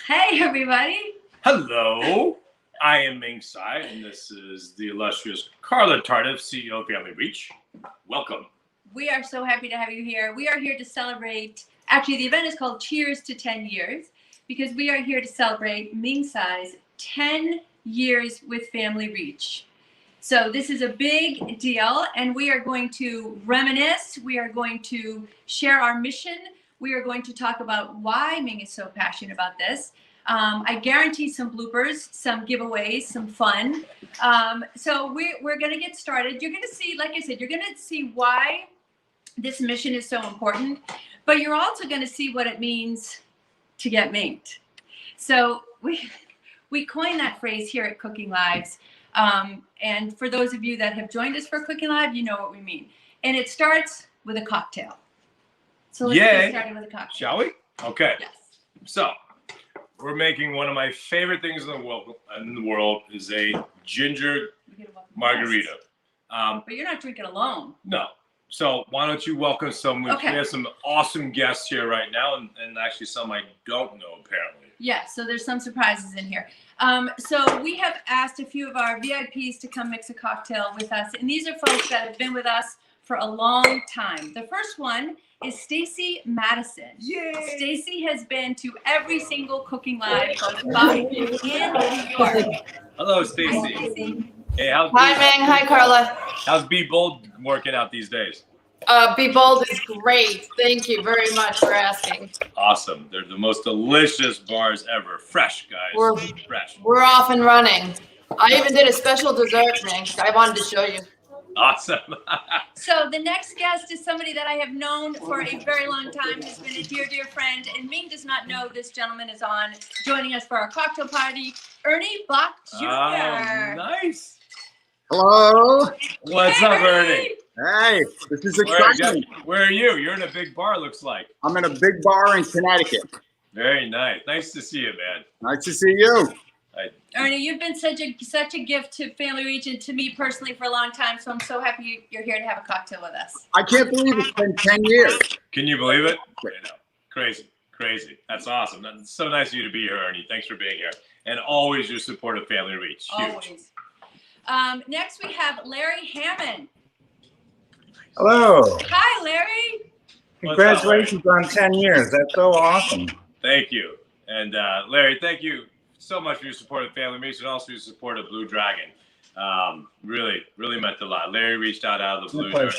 Hey, everybody. Hello. I am Ming, Tsai, and this is the illustrious Carla Tardif, CEO of Family Reach. Welcome. We are so happy to have you here. We are here to celebrate, actually, the event is called Cheers to 10 Years, because we are here to celebrate Ming Tsai's 10 years with Family Reach. So this is a big deal, and we are going to reminisce. We are going to share our mission. We are going to talk about why Ming is so passionate about this. I guarantee some bloopers, some giveaways, some fun. So we're going to get started. You're going to see, like I said, you're going to see why this mission is so important, but you're also going to see what it means to get minged. So we coined that phrase here at Cooking Lives. And for those of you that have joined us for Cooking Live, you know what we mean. And it starts with a cocktail. So let's get started with a cocktail. Shall we? Okay. Yes. So we're making one of my favorite things in the world is a ginger margarita. But you're not drinking alone. No. So why don't you welcome some? Okay. We have some awesome guests here right now, and actually some I don't know apparently. Yeah, so there's some surprises in here. So we have asked a few of our VIPs to come mix a cocktail with us, and these are folks that have been with us for a long time. The first one is Stacy Madison. Yay! Stacy has been to every single Cooking Live in New York. Hello, Stacy. Hey, Hi, Ming. Hi, Carla. How's Be Bold working out these days? Be Bold is great. Thank you very much for asking. Awesome. They're the most delicious bars ever. Fresh, guys. Fresh. We're off and running. I even did a special dessert, Ming. I wanted to show you. Awesome. So the next guest is somebody that I have known for a very long time, has been a dear, dear friend, and Ming does not know this gentleman is on joining us for our cocktail party, Ernie Bach Jr. Nice. Hello. What's up, Ernie? Hey, this is exciting. Where are you? You're in a big bar, looks like. I'm in a big bar in Connecticut. Very nice. Nice to see you, man. Nice to see you. Ernie, you've been such a gift to Family Reach and to me personally for a long time, so I'm so happy you're here to have a cocktail with us. I can't believe it's been 10 years. Can you believe it? I know. Crazy. That's awesome. That's so nice of you to be here, Ernie. Thanks for being here. And always your support of Family Reach. Huge. Always. Next we have Larry Hammond. Hello. Hi, Larry. Congratulations on 10 years. That's so awesome. Thank you. And Larry, thank you so much for your support of Family Reach and also your support of Blue Dragon. Really meant a lot. Larry reached out of the blue during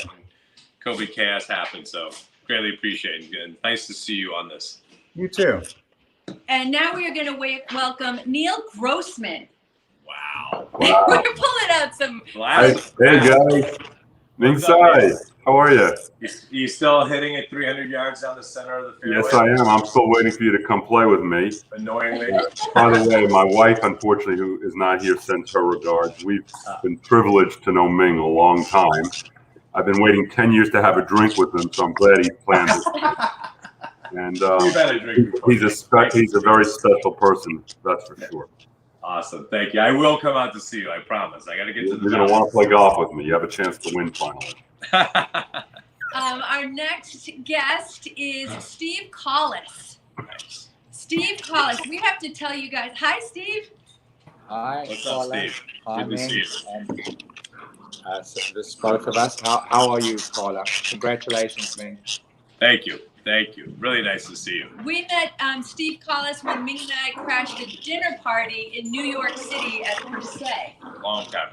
COVID chaos happened, so greatly appreciate it. And nice to see you on this. You too. And now we are going to welcome Neil Grossman. Wow. We're pulling out some. Hey guys, Ming Tsai, how are you? You still hitting it 300 yards down the center of the fairway? Yes, I am. I'm still waiting for you to come play with me. Annoyingly. By the way, my wife, unfortunately, who is not here, sends her regards. We've been privileged to know Ming a long time. I've been waiting 10 years to have a drink with him, so I'm glad he planned it. And he's a very special person, that's for sure. Awesome. Thank you. I will come out to see you. I promise. I got to get to the. You're going to want to play golf with me. You have a chance to win finally. Our next guest is Steve Collis. Nice. Steve Collis. We have to tell you guys. Hi, Steve. Hi. What's up, Steve? Hi, Good to see Ming. So this is both of us. How are you, Carla? Congratulations, Ming. Thank you. Really nice to see you. We met Steve Collis when Ming and I crashed a dinner party in New York City at Per Se. Long time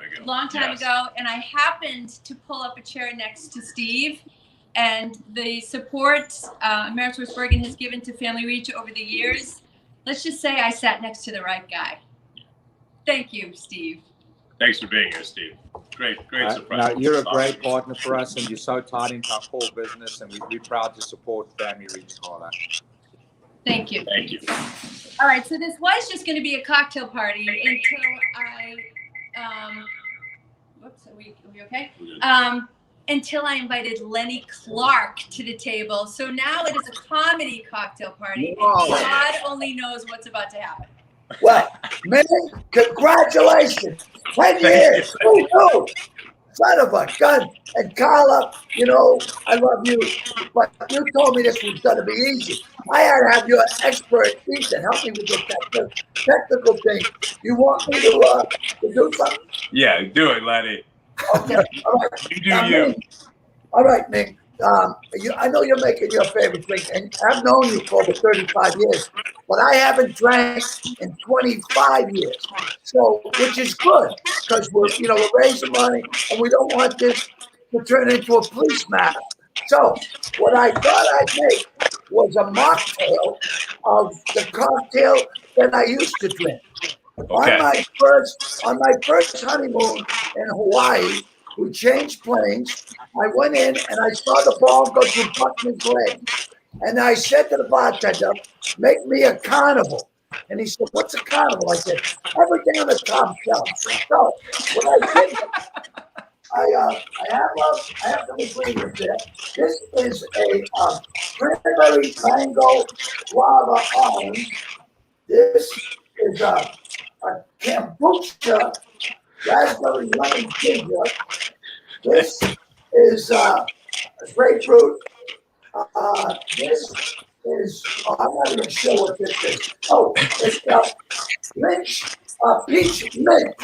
ago. And I happened to pull up a chair next to Steve, and the support AmerisourceBergen has given to Family Reach over the years. Let's just say I sat next to the right guy. Thank you, Steve. Thanks for being here, Steve. Great surprise. No, you're a great partner for us, and you're so tied into our core business, and we're proud to support Family Reach, Carla. Thank you. Thank you. All right, so this was just going to be a cocktail party until I, whoops, are we okay? Until I invited Lenny Clarke to the table. So now it is a comedy cocktail party, and God only knows what's about to happen. Well, man, congratulations. 10 years. son of a gun. And Carla, you know, I love you, but you told me this was going to be easy. I had to have your expert, Ethan, help me with the technical thing. You want me to do something? Yeah, do it, Lenny. Okay, all right. You do Now, you. Ming, all right, Ming. I know you're making your favorite drink, and I've known you for over 35 years, but I haven't drank in 25 years. So, which is good, because we're raising money, and we don't want this to turn into a police matter. So, what I thought I'd make was a mocktail of the cocktail that I used to drink. Okay. On my first honeymoon in Hawaii, we changed planes. I went in and I saw the ball go through Buckman's legs. And I said to the bartender, make me a carnival. And he said, what's a carnival? I said, everything on the top shelf. So what I did, I have some ingredients there. This is a cranberry mango guava orange. This is a kombucha raspberry lemon ginger. This is grapefruit. This is, I'm not even sure what this is. Oh, it's peach mint.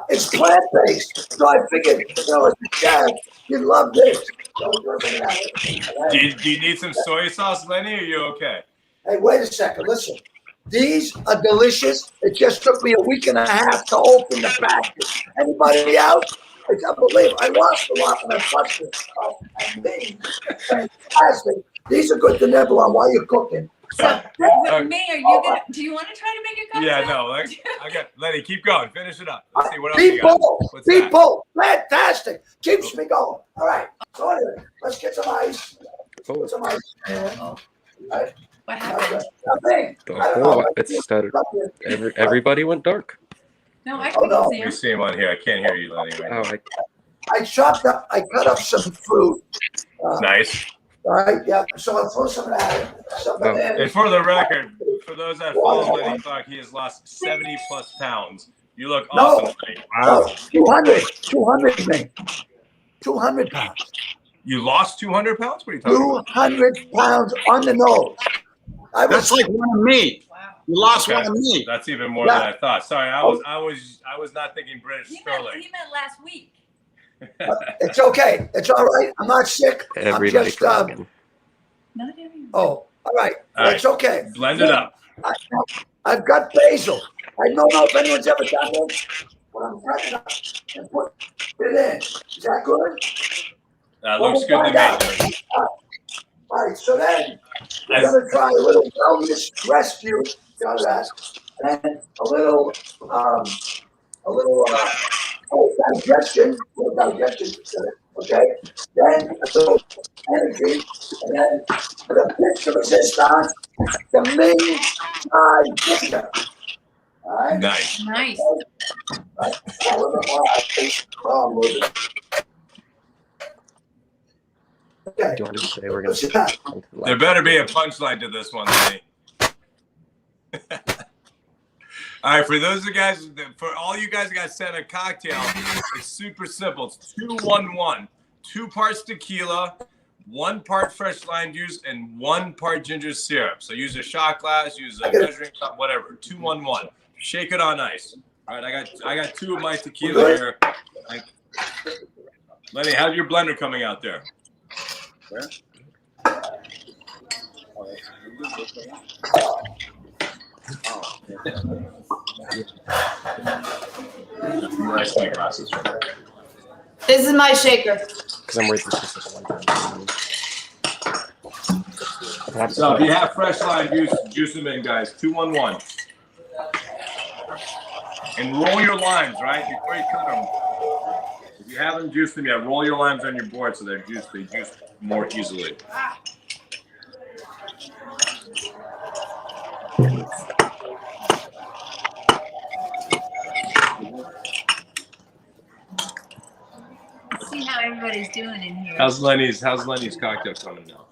It's plant-based. So I figured, as a chef, you'd love this. So we're looking at it. Do you need some soy sauce, Lenny, or are you okay? Hey, wait a second. Listen. These are delicious. It just took me a week and a half to open the package. Anybody out? It's unbelievable. I lost a lot when I busted. And these, fantastic. These are good to nibble on while you're cooking. So, Ming, are you gonna? Do you want to try to make a cocktail? Yeah, no. I got Lenny. Keep going. Finish it up. Let's see what else you got. People, fantastic. Keeps me going. All right. So anyway, let's get some ice. Put some ice. Right. What happened? It started. Everybody went dark. No, I couldn't see him. You see him on here. I can't hear you, Lenny. Right I cut up some fruit. Nice. All right, yeah. So I'll throw some of that. And for the record, for those that follow Lenny Clarke, he has lost 70+ pounds. You look awesome, Lenny. Wow. 200, man. 200 pounds. You lost 200 pounds? What are you talking about? 200 pounds on the nose. That's like one of me. Wow. You lost one of me. That's even more than I thought. Sorry, I was not thinking British sterling. He meant last week. It's okay. It's all right. I'm not sick. Everybody I'm just Not everyone. Oh, all right. All It's okay. Blend it up. I've got basil. I don't know if anyone's ever done this, but I'm cutting it up and put it in. Is that good? That looks good to me. All right, so then we're going to try a little wellness rescue, got that, and a little digestion, okay? Then a little energy, and then with a pinch of resistance, the Ming Tsai ginger. All right? Nice. Nice. Okay. Do you want to say we're gonna? There better be a punchline to this one, Lenny. All right, for all you guys that got sent a cocktail, it's super simple. It's 2-1-1. 2 parts tequila, 1 part fresh lime juice, and 1 part ginger syrup. So use a shot glass, use a measuring cup, whatever. 2-1-1. Shake it on ice. All right, I got 2 of my tequila here. Lenny, how's your blender coming out there? This is my shaker. Because I'm waiting for this one. So if you have fresh lime juice, juice them in, guys. 2-1-1. And roll your limes, right? Before you cut them. If you haven't juiced them yet, roll your limes on your board so they juice more easily. See how everybody's doing in here. How's Lenny's cocktail coming now?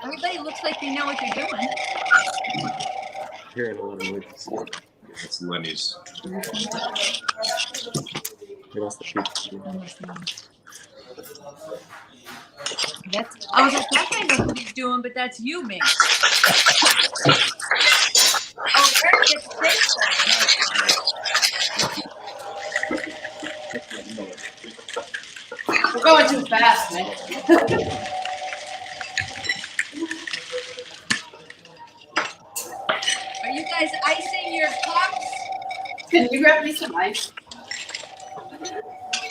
Everybody looks like they know what they're doing. Here in a little bit. It's Lenny's. I was like, that guy knows what he's doing, but that's you, Ming. Oh, Eric gets steak. We're going too fast, man. Are you guys icing your cups? Can you grab me some ice?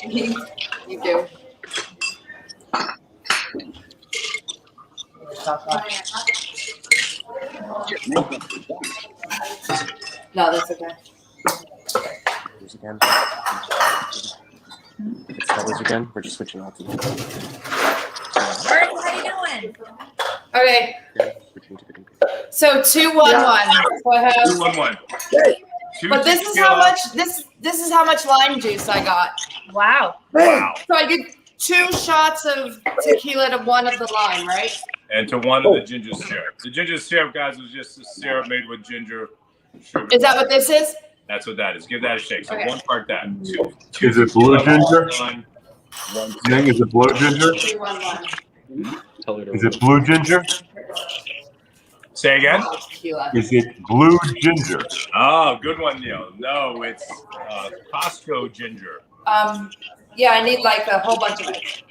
You do. No, that's okay. Again. If it's colors again, we're just switching out to them. Eric, how you doing? Okay. We're changing it. So 211. So I have. 211. But this is how much this is how much lime juice I got. Wow. Wow. So I did 2 shots of tequila to 1 of the lime, right? And to 1 of the ginger syrup. The ginger syrup, guys, was just a syrup made with ginger sugar. Is that what this is? That's what that is. Give that a shake. So Okay. 1 part that. 2. Is it blue ginger? 1. Ming, is it blue ginger? 211. Is it blue ginger? Say again? Tequila. Is it blue ginger? Oh, good one, Neil. No, it's Costco ginger. Yeah, I need like a whole bunch of it.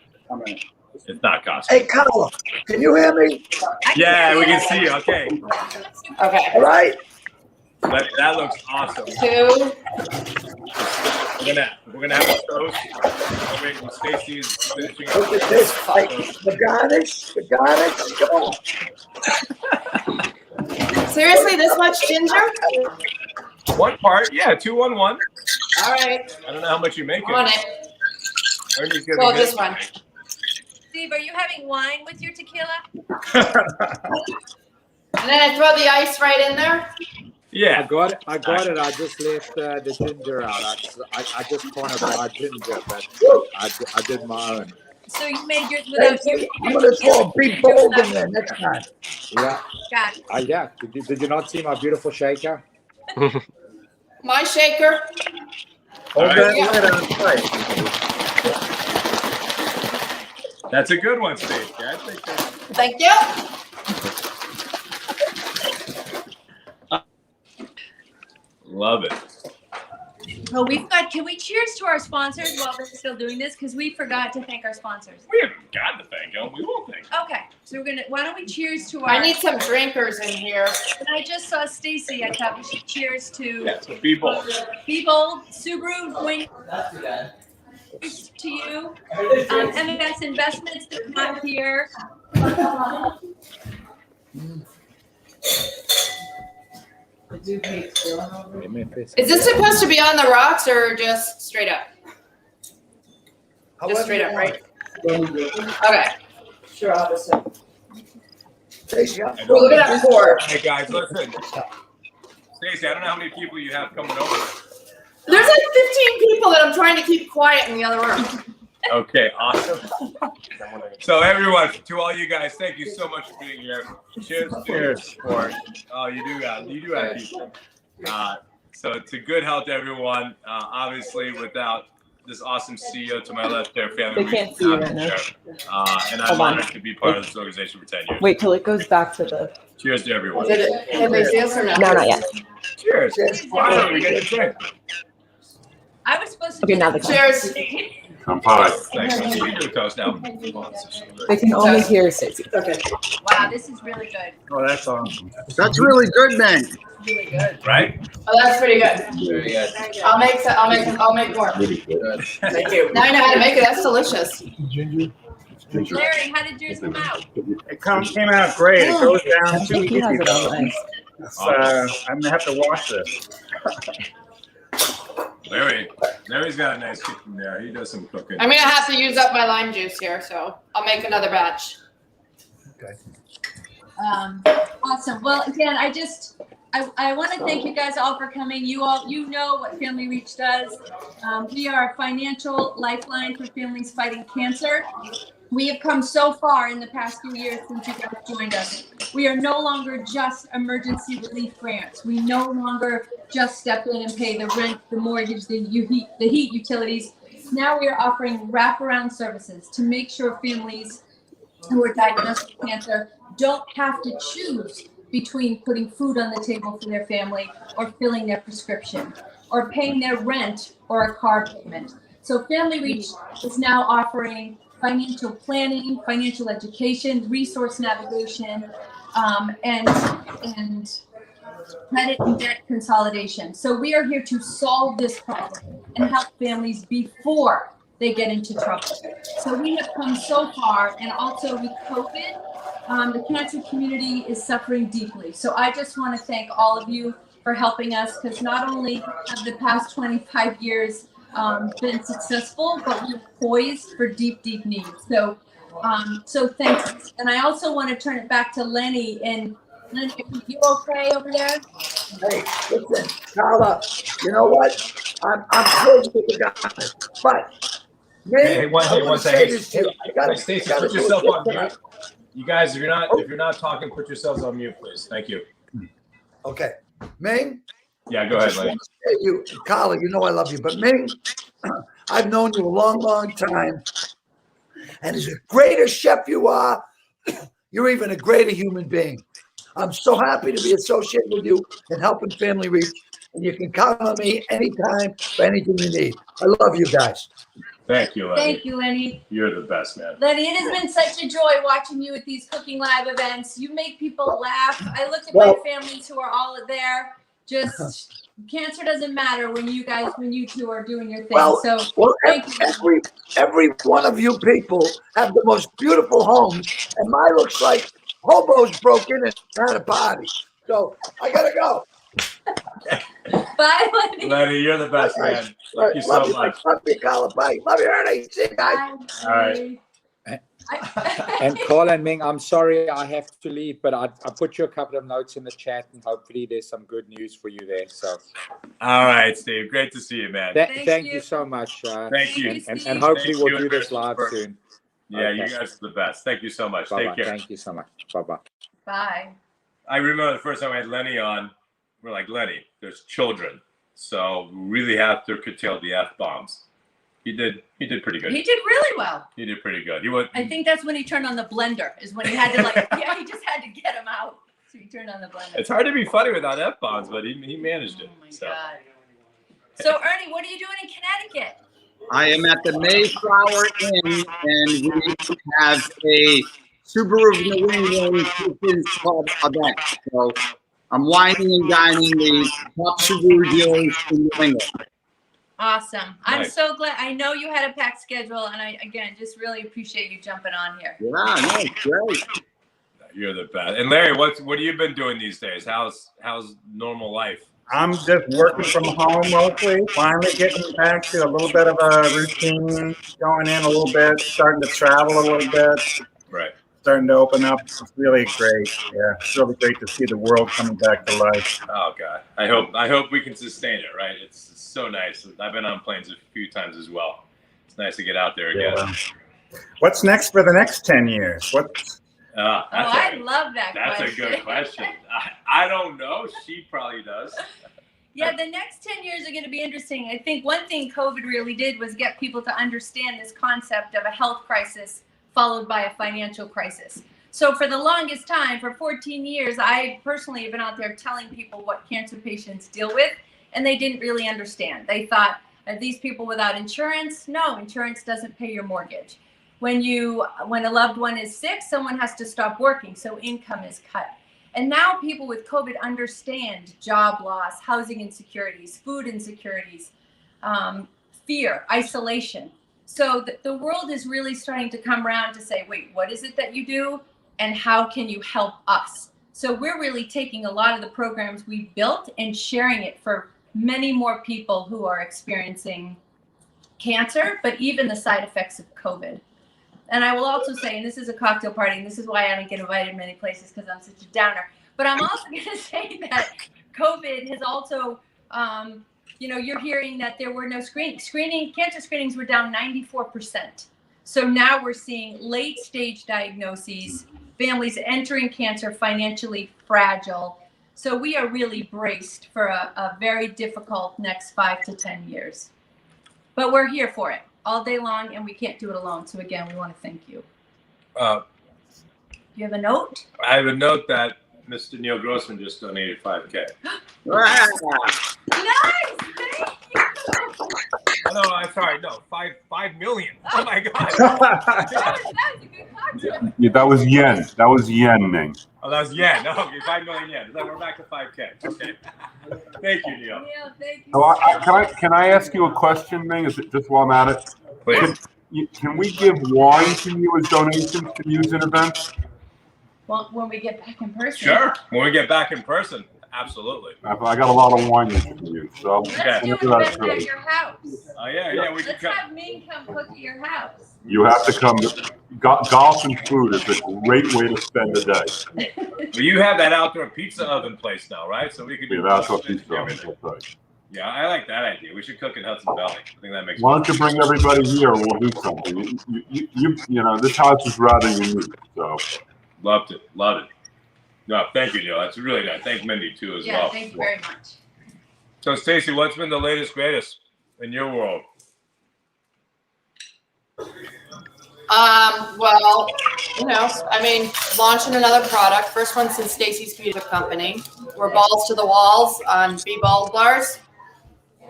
It's not Costco. Hey, Carla, can you hear me? Yeah, we can see you. Okay. Okay. All right. That looks awesome. 2. We're gonna have a toast. Oh, wait, Stacy is finishing up. Look at this. Hey, the garnish. Come on. Seriously, this much ginger? 1 part, yeah, 211. All right. I don't know how much you make On it. it. Ernie's gonna Well, get just it. 1. Steve, are you having wine with your tequila? And then I throw the ice right in there. I Yeah. got it. I just left the ginger out. I just can't buy ginger, but I did my own. So you made yours Hey, without you. I'm going to throw a big bowl in there next time. Yeah. Got it. Yeah. Did you not see my beautiful shaker? My shaker. Hold All that right. lid on tight. That's a good one, Stacey. I think that's Thank you. love it. Oh, can we cheers to our sponsors while we're still doing this? Because we forgot to thank our sponsors. We haven't got to thank them. We will thank them. Okay, so why don't we cheers to our. I need some drinkers in here. And I just saw Stacy. I thought we should cheers to. Yeah, so be bold. Be bold. Subaru, wing to you. MMS Investments is not here. Is this supposed to be on the rocks or just straight up? Just straight up, right? Okay. Sure, obviously. Stacey, We're looking at 4. Hey, guys, listen. Stacey, I don't know how many people you have coming over. There's like 15 people that I'm trying to keep quiet in the other room. Okay, awesome. So everyone, to all you guys, thank you so much for being here. Cheers to your support. Oh, you do have people. So to good health, everyone. Obviously, without this awesome CEO to my left there, family. They can't see you right now. And I'm honored to be part of this organization for 10 years. Wait till it goes back to the. Cheers to everyone. Can they see us or not? No, not yet. Cheers. Wow, we get to drink. I was supposed to. Okay, now they can. Cheers. Kampai. Thanks. You do a toast now. They can only hear Stacey. Okay. Wow, this is really good. Oh, that's awesome. That's really good, man. Really good. Right? Oh, that's pretty good. Very good. I'll make more. Thank you. Now I know how to make it. That's delicious. Larry, how did yours come out? It came out great. It goes down I too think he has easy. it on ice. I'm gonna have to wash this. Larry's got a nice kitchen there. He does some cooking. I'm gonna have to use up my lime juice here, so I'll make another batch. Awesome. Well, again, I want to thank you guys all for coming. You know what Family Reach does. We are a financial lifeline for families fighting cancer. We have come so far in the past few years since you guys joined us. We are no longer just emergency relief grants. We no longer just step in and pay the rent, the mortgage, the heat utilities. now we are offering wraparound services to make sure families who are diagnosed with cancer don't have to choose between putting food on the table for their family or filling their prescription or paying their rent or a car payment. So Family Reach is now offering financial planning, financial education, resource navigation, and credit and debt consolidation. So we are here to solve this problem and help families before they get into trouble. So we have come so far, and also with COVID, the cancer community is suffering deeply. So I just want to thank all of you for helping us, because not only have the past 25 years been successful, but we're poised for deep, deep needs. So, so thanks. And I also want to turn it back to Lenny. And Lenny, you okay over there? Hey, listen, Carla, you know what? I'm close with the guy. But, man, Hey, one I second. say this to you. Hey, Stacy, put yourself on mute. You guys, if you're not talking, put yourselves on mute, please. Thank you. Okay. Ming? Yeah, go ahead, Lenny. You, Carla, you know I love you. But Ming, I've known you a long, long time. And as great a chef you are, you're even a greater human being. I'm so happy to be associated with you and helping Family Reach. And you can count on me anytime for anything you need. I love you guys. Thank you, Lenny. Thank you, Lenny. You're the best, man. Lenny, it has been such a joy watching you at these Cooking Live events. You make people laugh. I look at my families who are all there. Just cancer doesn't matter when you two are doing your thing. Thank you. Every one of you people have the most beautiful homes, and mine looks like hobos broke in and had a party. So I gotta go. Bye, Lenny. Lenny, you're the best, man. Thank you so much. Love you, Carla. Bye. Love you, Ernie. See you guys. All right. And Carl and Ming, I'm sorry I have to leave, but I put you a couple of notes in the chat, and hopefully there's some good news for you there. So, all right, Steve. Great to see you, man. Thank you so much. Thank you. And hopefully we'll do this live soon. Yeah, okay. You guys are the best. Thank you so much. Bye-bye. Take care. Thank you so much. Bye-bye. Bye. I remember the first time I had Lenny on, we're like, Lenny, there's children. So we really have to curtail the F-bombs. He did pretty good. He did really well. He did pretty good. I think that's when he turned on the blender, is when he had to he just had to get him out. So he turned on the blender. It's hard to be funny without F-bombs, but he managed it. Oh my God. So Ernie, what are you doing in Connecticut? I am at the Mayflower Inn, and we have a Subaru New England Citizens Club event. So I'm whining and dining the top Subaru dealers in New England. Awesome. Nice. I'm so glad. I know you had a packed schedule, and I, again, just really appreciate you jumping on here. Yeah, no, great. You're the best. And Larry, what have you been doing these days? How's normal life? I'm just working from home mostly, finally getting back to a little bit of a routine, going in a little bit, starting to travel a little bit. Right. Starting to open up. It's really great. Yeah, it's really great to see the world coming back to life. Oh God, I hope we can sustain it. Right, it's so nice. I've been on planes a few times as well. It's nice to get out there again. Yeah. What's next for the next 10 years? I love that question. That's a good question. I don't know. She probably does. Yeah, the next 10 years are going to be interesting. I think one thing COVID really did was get people to understand this concept of a health crisis followed by a financial crisis. So for the longest time, for 14 years, I personally have been out there telling people what cancer patients deal with, and they didn't really understand. They thought, are these people without insurance? No, insurance doesn't pay your mortgage. When a loved one is sick, someone has to stop working, so income is cut. And now people with COVID understand job loss, housing insecurities, food insecurities, fear, isolation. So the world is really starting to come around to say, wait, what is it that you do? And how can you help us? So we're really taking a lot of the programs we built and sharing it for many more people who are experiencing cancer, but even the side effects of COVID. And I will also say, and this is a cocktail party, and this is why I don't get invited many places because I'm such a downer, but I'm also going to say that COVID has also, you're hearing that there were no cancer screenings were down 94%. So now we're seeing late stage diagnoses, families entering cancer financially fragile. So we are really braced for a very difficult next 5 to 10 years. But we're here for it. all day long, and we can't do it alone. So again, we want to thank you. Uh, You have a note? I have a note that Mr. Neil Grossman just donated 5K. Nice! Thank you! Oh, no, I'm sorry. No, 5 million. Oh my God. That was a good cocktail. Yeah, that was yen. That was yen, Ming. Oh, that was yen. Okay, 5 million yen. So we're back to 5K. Okay. Thank you, Neil. Neil, thank you. So can I ask you a question, Ming? Is it just while I'm at it? Please. Can we give wine to you as donations to use in events? Well, when we get back in person. Sure. When we get back in person, absolutely. I got a lot of wine you can use, so Let's do an event at your house. Oh, yeah. We can Let's come. have Ming come cook at your house. you have to come. Golf and food is a great way to spend a day. Well, you have that outdoor pizza oven place now, right? So we could We do have outdoor everything. pizza ovens, that's right. Yeah, I like that idea. We should cook in Hudson Valley. I think that makes Why don't you bring everybody here and we'll do something? You know, this house is rather unique, so. Loved it. Love it. No, thank you, Neil. That's really nice. Thank Mindy, too, as Yeah, well. thank you very much. So, Stacy, what's been the latest, greatest in your world? Well, you know, I mean, launching another product. First one since Stacy's Beauty Company. We're balls to the walls on B-Balls bars.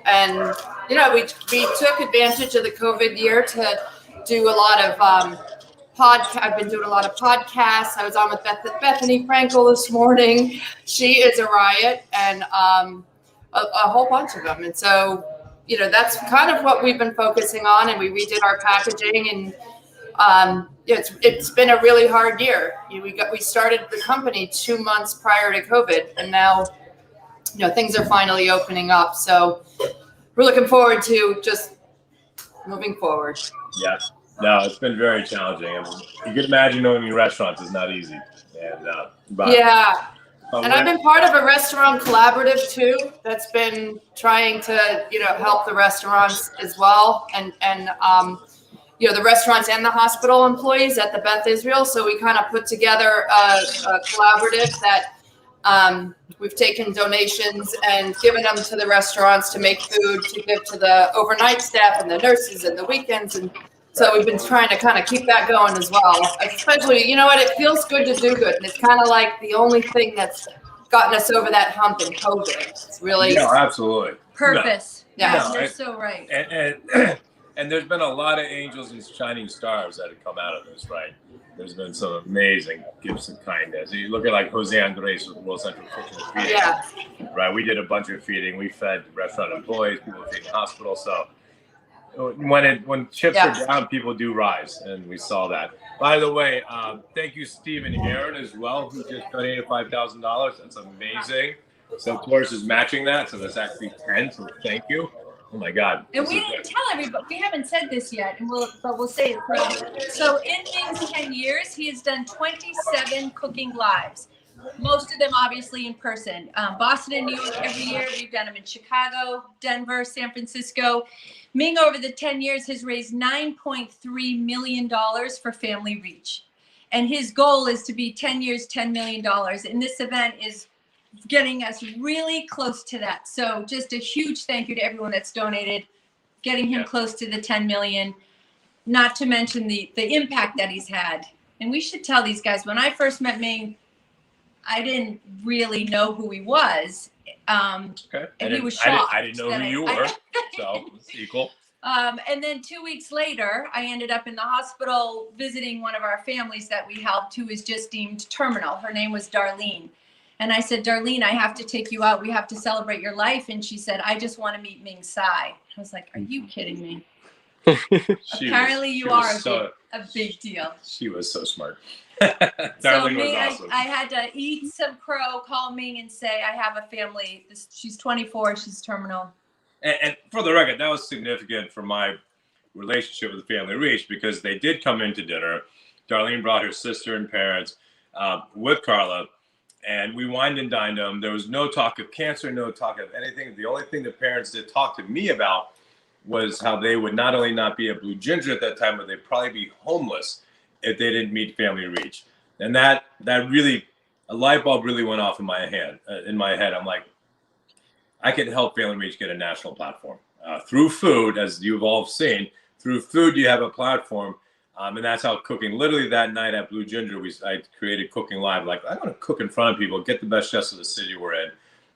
And, you know, we took advantage of the COVID year to do a lot of I've been doing a lot of podcasts. I was on with Bethany Frankel this morning. She is a riot, and a whole bunch of them. And so, you know, that's kind of what we've been focusing on. And we redid our packaging, and it's been a really hard year. We started the company 2 months prior to COVID, and now, you know, things are finally opening up. So we're looking forward to just moving forward. Yeah. No, it's been very challenging. I mean, you can imagine owning restaurants is not easy. And Yeah. And I've been part of a restaurant collaborative too that's been trying to, you know, help the restaurants as well. And you know, the restaurants and the hospital employees at the Beth Israel. So we kind of put together a collaborative that we've taken donations and given them to the restaurants to make food to give to the overnight staff and the nurses and the weekends. And so we've been trying to kind of keep that going as well. Especially, you know what, it feels good to do good. And it's kind of like the only thing that's gotten us over that hump in COVID. It's really. No, absolutely. Purpose. No. Yeah, No, you're so right. And there's been a lot of angels and shining stars that have come out of this, right? There's been some amazing gifts of kindness. You look at like Jose Andres with World Central Kitchen Feeding. Yeah. Right. We did a bunch of feeding. We fed restaurant employees, people feeding hospitals. So when chips are down, people do rise, and we saw that. By the way, thank you, Stephen Aaron, as well, who just donated $5,000. That's amazing. So Taurus is matching that, so that's actually 10. So thank you. Oh my God. And we didn't tell everybody, we haven't said this yet, but we'll say it forever. So in Ming's 10 years, he has done 27 cooking lives. Most of them obviously in person. Boston and New York every year. We've done them in Chicago, Denver, San Francisco. Ming over the 10 years has raised $9.3 million for Family Reach. And his goal is to be 10 years, $10 million. And this event is getting us really close to that. So just a huge thank you to everyone that's donated, getting him close to the 10 million, not to mention the impact that he's had. And we should tell these guys, when I first met Ming, I didn't really know who he was. And he was shocked. I didn't know who you were. So it's equal. And then 2 weeks later, I ended up in the hospital visiting one of our families that we helped, who was just deemed terminal. Her name was Darlene. And I said, Darlene, I have to take you out. We have to celebrate your life. And she said, I just want to meet Ming Tsai. I was like, are you kidding me? Apparently you are a big deal. She was so smart. So Ming was awesome. I had to eat some crow, call Ming and say, I have a family. She's 24. She's terminal. And for the record, that was significant for my relationship with Family Reach, because they did come into dinner. Darlene brought her sister and parents with Carla, and we wined and dined them. There was no talk of cancer, no talk of anything. The only thing the parents did talk to me about was how they would not only not be a Blue Ginger at that time, but they'd probably be homeless if they didn't meet Family Reach. And that really, a light bulb really went off in my head. I'm like, I can help Family Reach get a national platform through food, as you've all seen, through food, you have a platform. And that's how cooking, literally that night at Blue Ginger, I created Cooking Live. Like, I want to cook in front of people, get the best chefs of the city we're in,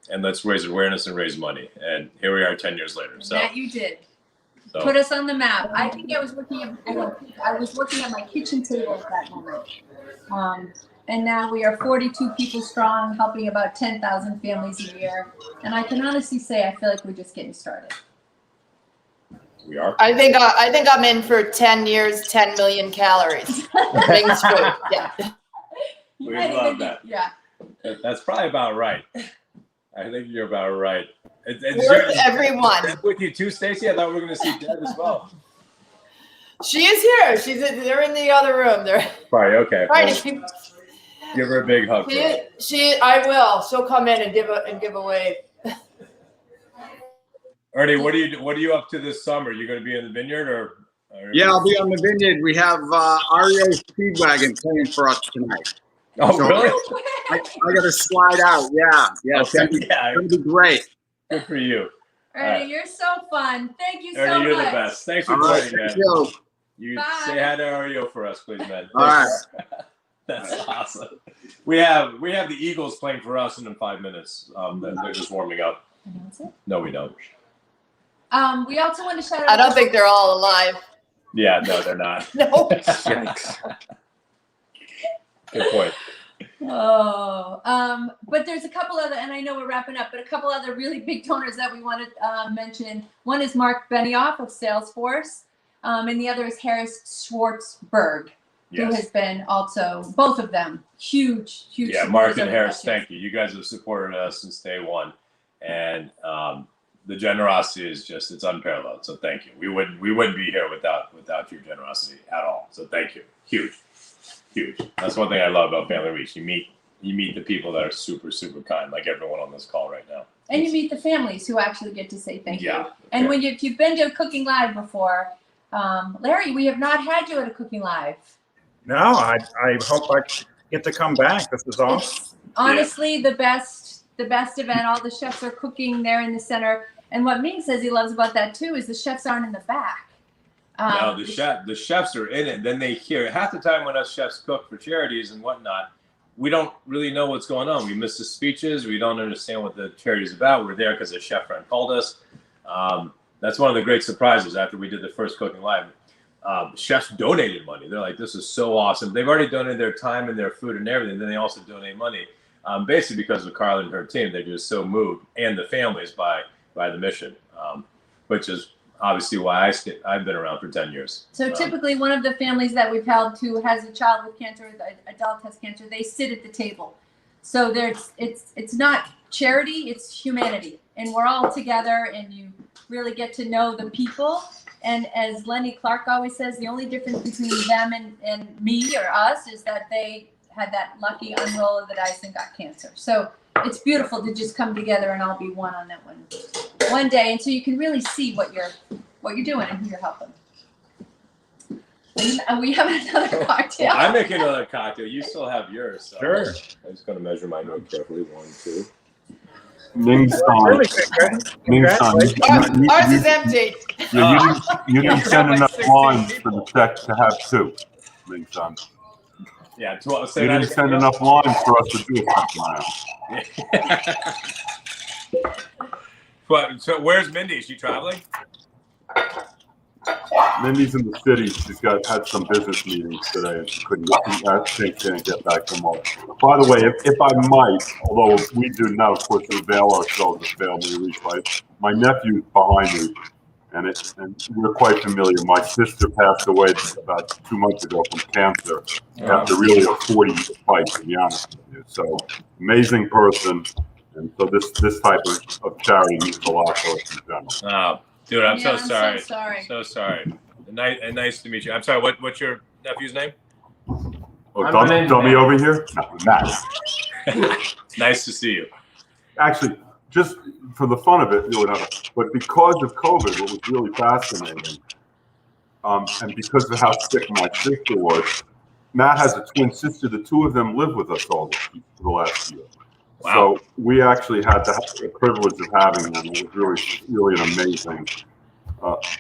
and let's raise awareness and raise money. And here we are 10 years later. So that you did. So. Put us on the map. I think I was working at my kitchen table at that moment. And now we are 42 people strong, helping about 10,000 families a year. And I can honestly say I feel like we're just getting started. We are. I think I'm in for 10 years, 10 million calories. Ming's food. Yeah. We love that. Yeah. That's probably about right. I think you're about right. Worth everyone. With you too, Stacey. I thought we were going to see Deb as well. She is here. They're in the other room. They're right. Okay. Well, give her a big hug. I will. She'll come in and give a wave. Ernie, what are you up to this summer? You going to be in the vineyard or? Yeah, I'll be on the vineyard. We have Ario Speedwagon playing for us tonight. Oh, so really? I got to slide out. Yeah. Okay. It's gonna be great. Good for you. Ernie, you're so fun. Thank you so much. Ernie, you're the best. Thanks for joining, man. You say hi to Ario for us, please, man. All right. That's awesome. We have the Eagles playing for us in 5 minutes. They're just warming up. No, we don't. We also want to shout out. I don't think they're all alive. Yeah, no, they're not. No. Yikes. Good point. Oh, but there's a couple other, and I know we're wrapping up, but a couple other really big donors that we want to mention. One is Mark Benioff of Salesforce, and the other is Harris Schwartzberg, who has been also, both of them, huge. Yeah, Mark and Harris, thank you. You guys have supported us since day one, and the generosity is it's unparalleled. So thank you. We wouldn't be here without your generosity at all. So thank you. Huge. That's one thing I love about Family Reach. You meet the people that are super, super kind, like everyone on this call right now. And you meet the families who actually get to say thank you. Yeah. And when if you've been to a Cooking Live before, Larry, we have not had you at a Cooking Live. No, I hope I get to come back. This is awesome. It's honestly the best event. All the chefs are cooking there in the center. And what Ming says he loves about that too is the chefs aren't in the back. No, the chefs are in it. Then they hear half the time when us chefs cook for charities and whatnot, we don't really know what's going on. We miss the speeches. We don't understand what the charity's about. We're there because a chef friend called us. That's one of the great surprises after we did the first Cooking Live. Chefs donated money. They're like, this is so awesome. They've already donated their time and their food and everything. Then they also donate money, basically because of Carla and her team. They're just so moved, and the families by the mission, which is obviously why I've been around for 10 years. So typically one of the families that we've helped who has a child with cancer, the adult has cancer, they sit at the table. So it's not charity, it's humanity. And we're all together and you really get to know the people. And as Lenny Clarke always says, the only difference between them and me or us is that they had that lucky unroll of the dice and got cancer. So it's beautiful to just come together and all be one on that one day, and so you can really see what you're doing and who you're helping. And we have another cocktail. I'm making another cocktail. You still have yours. So Sure. I'm just going to measure my note carefully. 1, 2. Ming's Really good. Ming's son. Ours is empty. You didn't send enough lines for the check to have 2, Ming's son. Yeah, 12. You didn't send enough lines for us to do it. But so where's Mindy? Is she traveling? Mindy's in the city. She's had some business meetings today, and she can't get back tomorrow. By the way, if I might, although we do now, of course, avail ourselves of Family Reach, right? My nephew's behind me, and we're quite familiar. My sister passed away about 2 months ago from cancer after really a 40-year fight, to be honest with you. So amazing person, and so this type of charity means a lot for us in general. Oh, dude, I'm so sorry. So sorry. So sorry. And nice to meet you. I'm sorry. What's your nephew's name? Oh, dummy over here? No, Matt. Nice to see you. Actually, just for the fun of it, but because of COVID, what was really fascinating, and because of how sick my sister was, Matt has a twin sister. The two of them live with us all for the last year. Wow. So we actually had the privilege of having them. It was really, really an amazing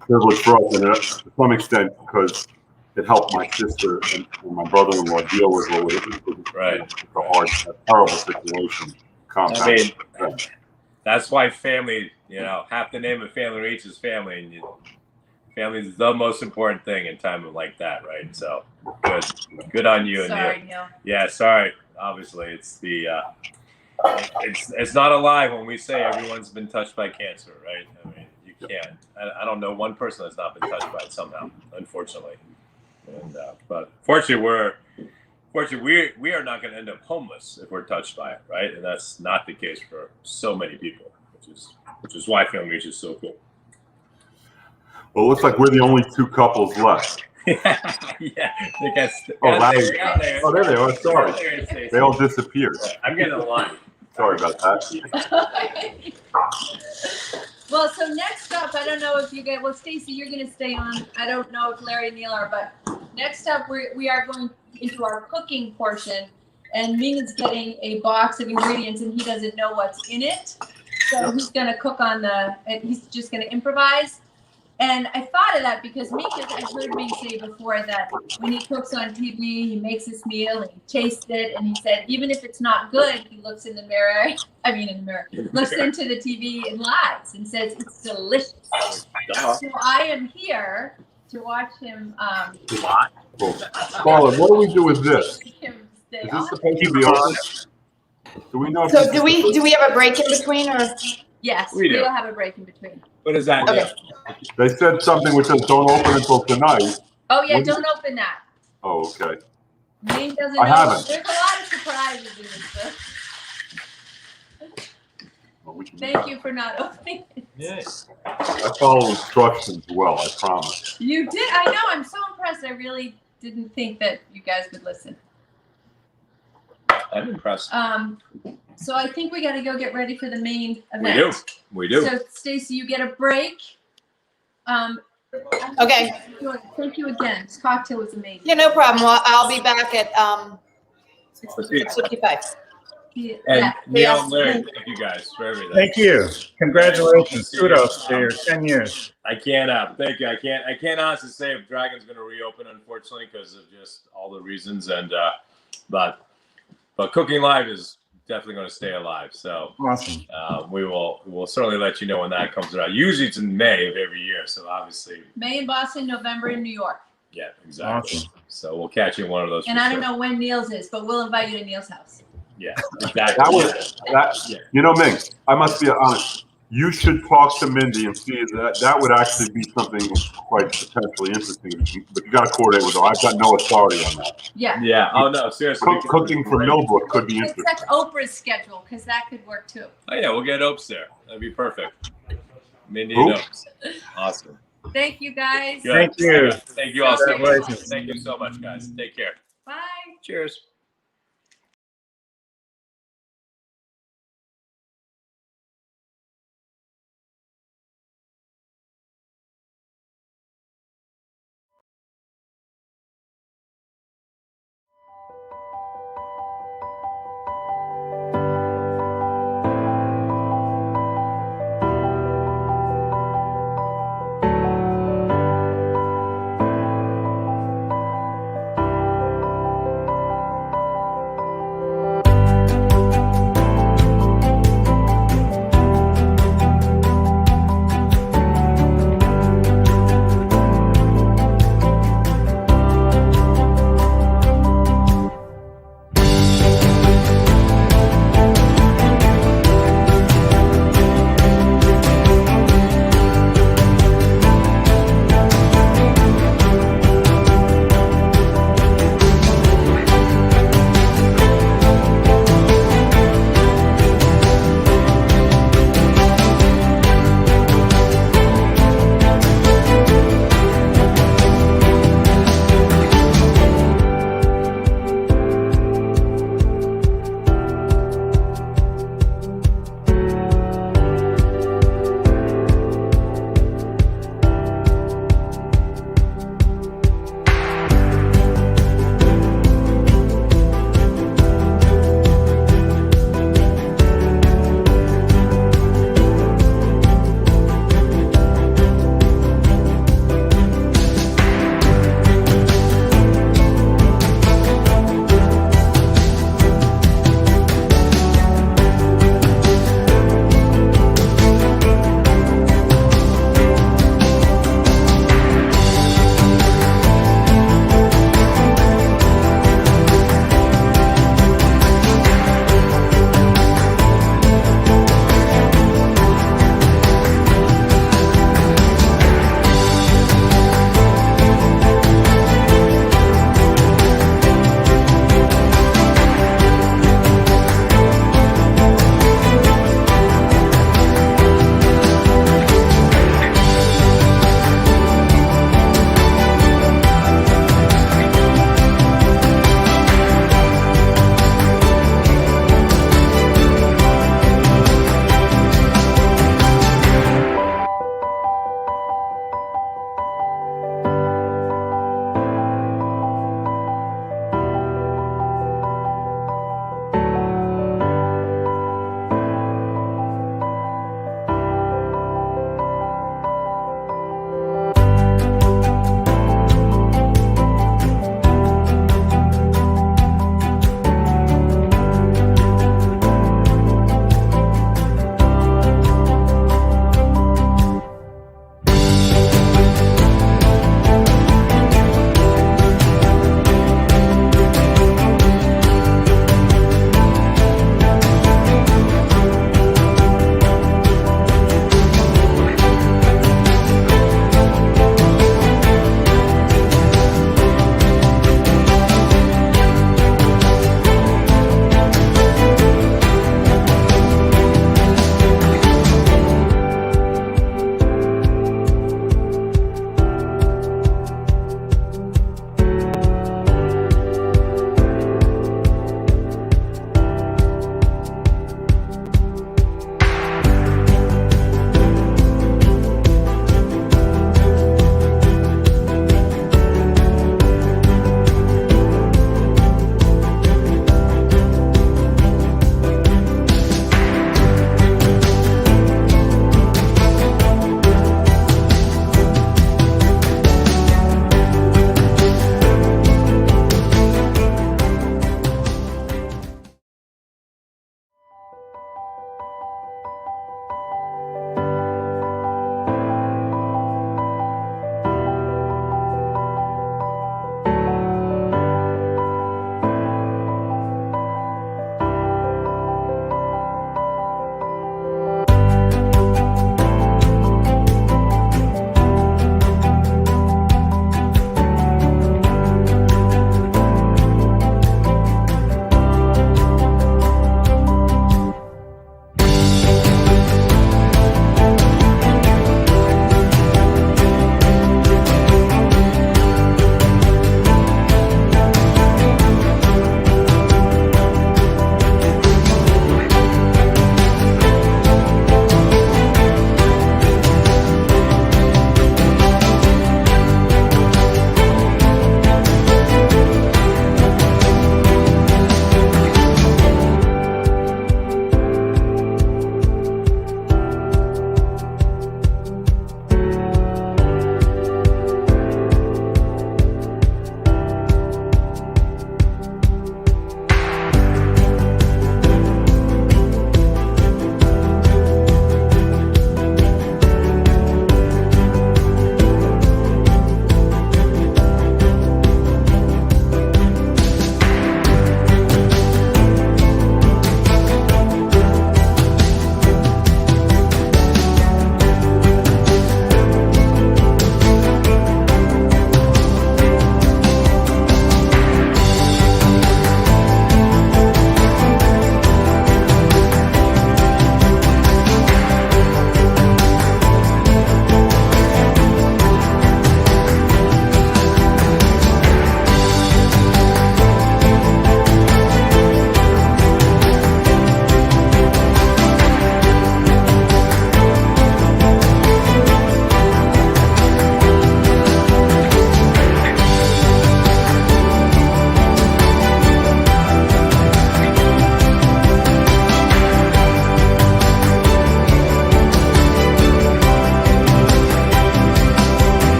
privilege for us, and to some extent because it helped my sister and my brother-in-law deal with what was Right. a hard, a terrible situation. I mean, that's why family, half the name of Family Reach is family, and family is the most important thing in time like that, right? So good on you. Sorry, and Neil. Yeah, sorry. Obviously, it's the it's not a lie when we say everyone's been touched by cancer, right? I mean, you can't. I don't know one person that's not been touched by it somehow, unfortunately. And but fortunately, we are not going to end up homeless if we're touched by it, right? And that's not the case for so many people, which is why Family Reach is so cool. Well, it looks like we're the only two couples left. Yeah, they got. There they are. Sorry, they all disappeared. I'm getting a line. Sorry about that. Well, so next up, I don't know if you get. Well, Stacy, you're going to stay on. I don't know if Larry and Neil are, but next up we are going into our cooking portion, and Ming is getting a box of ingredients, and he doesn't know what's in it, so he's going to cook on and he's just going to improvise. And I thought of that because I've heard Ming say before that when he cooks on TV, he makes this meal and he tastes it, and he said even if it's not good, he looks in the mirror. Looks into the TV and lies and says it's delicious. So I am here to watch him. Carla, what do we do with this? Is this supposed to be open? Do we know? So do we have a break in between, or? Yes, we do. We'll have a break in between. What does that Okay. They said something which says don't open until tonight. Oh yeah, don't open that. Oh, okay. Ming doesn't I know. haven't. There's a lot of surprises in this book. Well, we can- Thank you for not opening it. Yes. I follow instructions well, I promise. You did. I know. I'm so impressed. I really didn't think that you guys would listen. I'm impressed. So I think we got to go get ready for the main event. We do. So Stacy, you get a break. Okay. Thank you again. This cocktail was amazing. Yeah, no problem. Well, I'll be back at 6:55. And Neil and Larry, thank you guys for everything. Thank you. Congratulations. Kudos to your 10 years. I can't thank you. I can't honestly say if Dragon's going to reopen, unfortunately, because of just all the reasons. And but Cooking Live is definitely going to stay alive. So Awesome. we'll certainly let you know when that comes around. Usually it's in May of every year. So obviously May in Boston, November in New York. Yeah, exactly. Awesome. So we'll catch you in one of those. And I don't know when Neil's is, but we'll invite you to Neil's house. Yeah, exactly. Ming, I must be honest. You should talk to Mindy and see that would actually be something quite potentially interesting. But you got to coordinate with her. I've got no authority on that. Yeah. Yeah. Oh no, seriously. Cooking for Millbrook could be interesting. Check Oprah's schedule because that could work too. Oh yeah, we'll get Opes there. That'd be perfect. Mindy Who? and Opes. Awesome. Thank you guys. Good. Thank you. Thank you all so much. Congratulations. Thank you so much, guys. Take care. Bye. Cheers.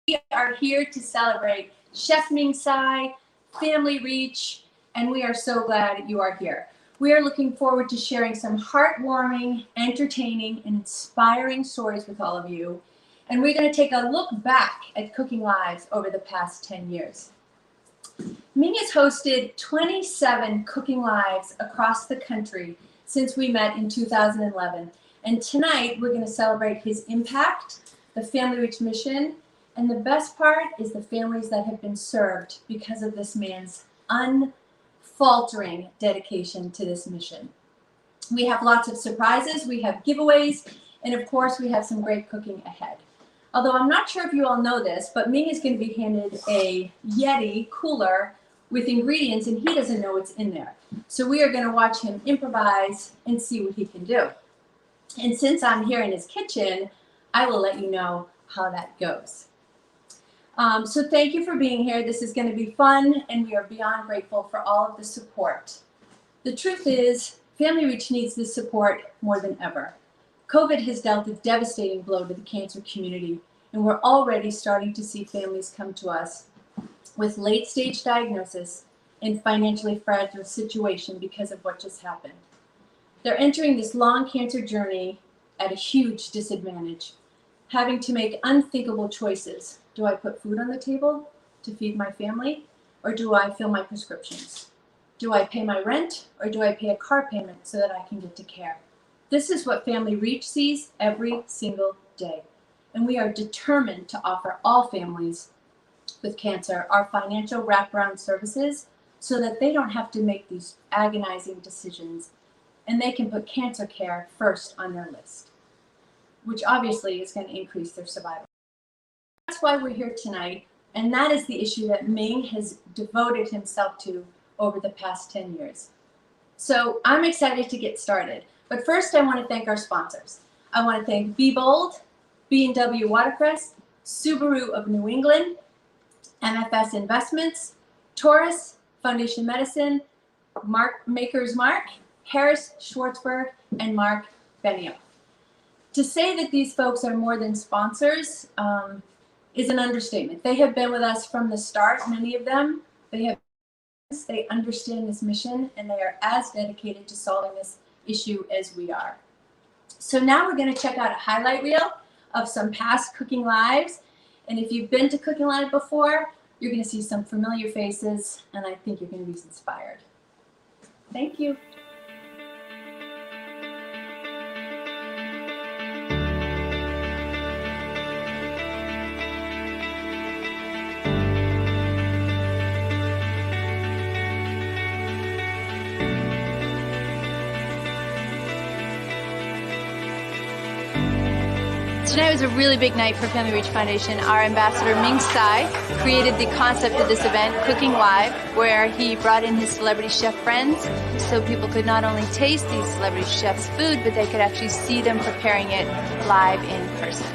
We are here to celebrate Chef Ming Tsai, Family Reach, and we are so glad you are here. We are looking forward to sharing some heartwarming, entertaining, and inspiring stories with all of you. And we're going to take a look back at cooking lives over the past 10 years. Ming has hosted 27 cooking lives across the country since we met in 2011. And tonight we're going to celebrate his impact, the Family Reach mission, and the best part is the families that have been served because of this man's unfaltering dedication to this mission. We have lots of surprises, we have giveaways, and of course we have some great cooking ahead. Although I'm not sure if you all know this, but Ming is going to be handed a Yeti cooler with ingredients and he doesn't know what's in there. So we are going to watch him improvise and see what he can do. And since I'm here in his kitchen, I will let you know how that goes. So thank you for being here. This is going to be fun, and we are beyond grateful for all of the support. The truth is, Family Reach needs this support more than ever. COVID has dealt a devastating blow to the cancer community, and we're already starting to see families come to us with late-stage diagnosis and financially fragile situation because of what just happened. They're entering this long cancer journey at a huge disadvantage, having to make unthinkable choices. Do I put food on the table to feed my family, or do I fill my prescriptions? Do I pay my rent, or do I pay a car payment so that I can get to care? This is what Family Reach sees every single day, and we are determined to offer all families with cancer our financial wraparound services so that they don't have to make these agonizing decisions, and they can put cancer care first on their list, which obviously is going to increase their survival. That's why we're here tonight, and that is the issue that Ming has devoted himself to over the past 10 years. So I'm excited to get started, but first I want to thank our sponsors. I want to thank Be Bold, B&W Watercress, Subaru of New England, MFS Investments, Taurus, Foundation Medicine, Maker's Mark, Harris Schwartzberg, and Mark Benioff. To say that these folks are more than sponsors is an understatement. They have been with us from the start, many of them. They understand this mission, and they are as dedicated to solving this issue as we are. So now we're going to check out a highlight reel of some past cooking lives. And if you've been to Cooking Live before, you're going to see some familiar faces, and I think you're going to be inspired. Thank you. Tonight was a really big night for Family Reach Foundation. Our ambassador Ming Tsai created the concept of this event, Cooking Live, where he brought in his celebrity chef friends so people could not only taste these celebrity chefs' food, but they could actually see them preparing it live in person.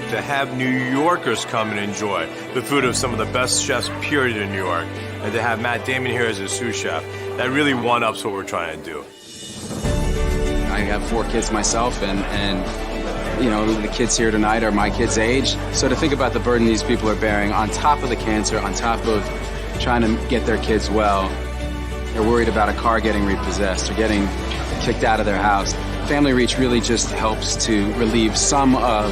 To have New Yorkers come and enjoy the food of some of the best chefs period in New York, and to have Matt Damon here as a sous chef, that really one-ups what we're trying to do. I have 4 kids myself, and you know, the kids here tonight are my kids' age. So to think about the burden these people are bearing on top of the cancer, on top of trying to get their kids well, they're worried about a car getting repossessed or getting kicked out of their house. Family Reach really just helps to relieve some of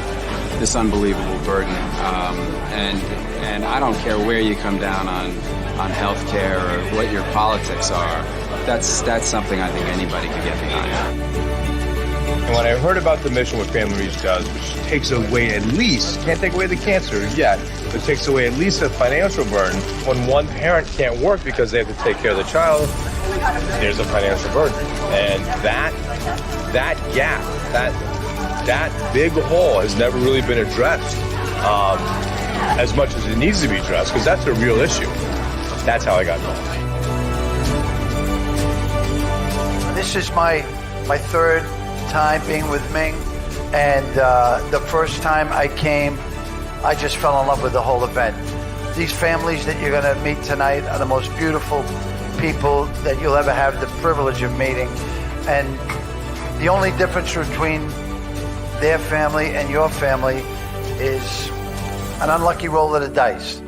this unbelievable burden. And I don't care where you come down on health care or what your politics are. That's something I think anybody could get behind. And when I heard about the mission what Family Reach does, which takes away at least, can't take away the cancer yet, but takes away at least a financial burden. When one parent can't work because they have to take care of the child, there's a financial burden. And that gap, that big hole has never really been addressed as much as it needs to be addressed, because that's a real issue. That's how I got involved. This is my third time being with Ming, and the first time I came, I just fell in love with the whole event. These families that you're going to meet tonight are the most beautiful people that you'll ever have the privilege of meeting, and the only difference between their family and your family is an unlucky roll of the dice.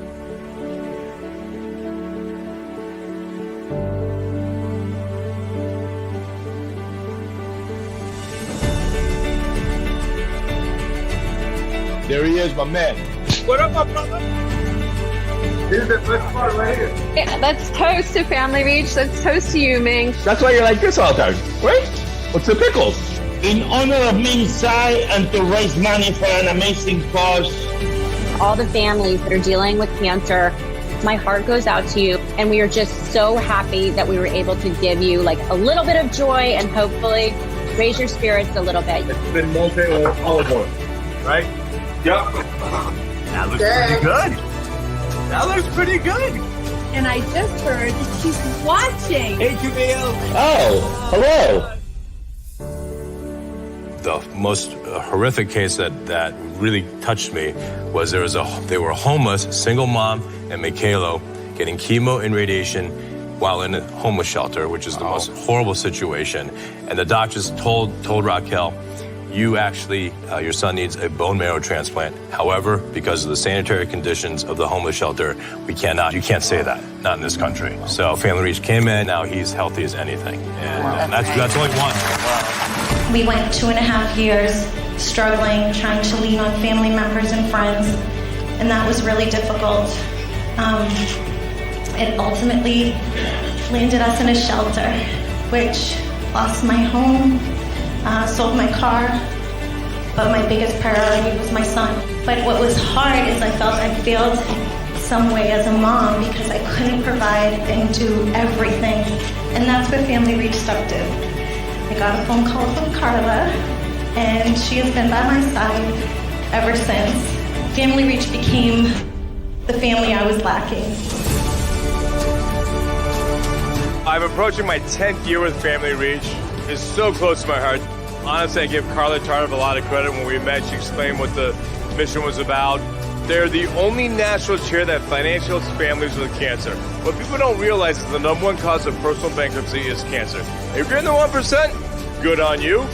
There he is, my man. What up, my brother? Here's the first part right here. Yeah, let's toast to Family Reach. Let's toast to you, Ming. That's why you're like this all the time, right? What's the pickles? In honor of Ming Tsai and to raise money for an amazing cause. All the families that are dealing with cancer, my heart goes out to you. And we are just so happy that we were able to give you like a little bit of joy and hopefully raise your spirits a little bit. It's been multi olive oil, right? Yep. That looks pretty good. That looks pretty good. And I just heard she's watching. Hey, Jamil. Oh, hello. The most horrific case that really touched me was they were a homeless single mom and Michaelo getting chemo and radiation while in a homeless shelter, which is the most horrible situation. And the doctors told Raquel, you actually, your son needs a bone marrow transplant. However, because of the sanitary conditions of the homeless shelter, you can't say that, not in this country. So Family Reach came in, now he's healthy as anything. And that's only one. We went 2.5 years struggling, trying to lean on family members and friends, and that was really difficult. It ultimately landed us in a shelter, which lost my home, sold my car, but my biggest priority was my son. But what was hard is I felt I failed some way as a mom because I couldn't provide and do everything, and that's what Family Reach started. I got a phone call from Carla, and she has been by my side ever since. Family Reach became the family I was lacking. I'm approaching my 10th year with Family Reach. It's so close to my heart. Honestly, I give Carla Tardiff a lot of credit. When we met, she explained what the mission was about. They're the only national chair that financially helps families with cancer. What people don't realize is the #1 cause of personal bankruptcy is cancer. If you're in the 1%, good on you.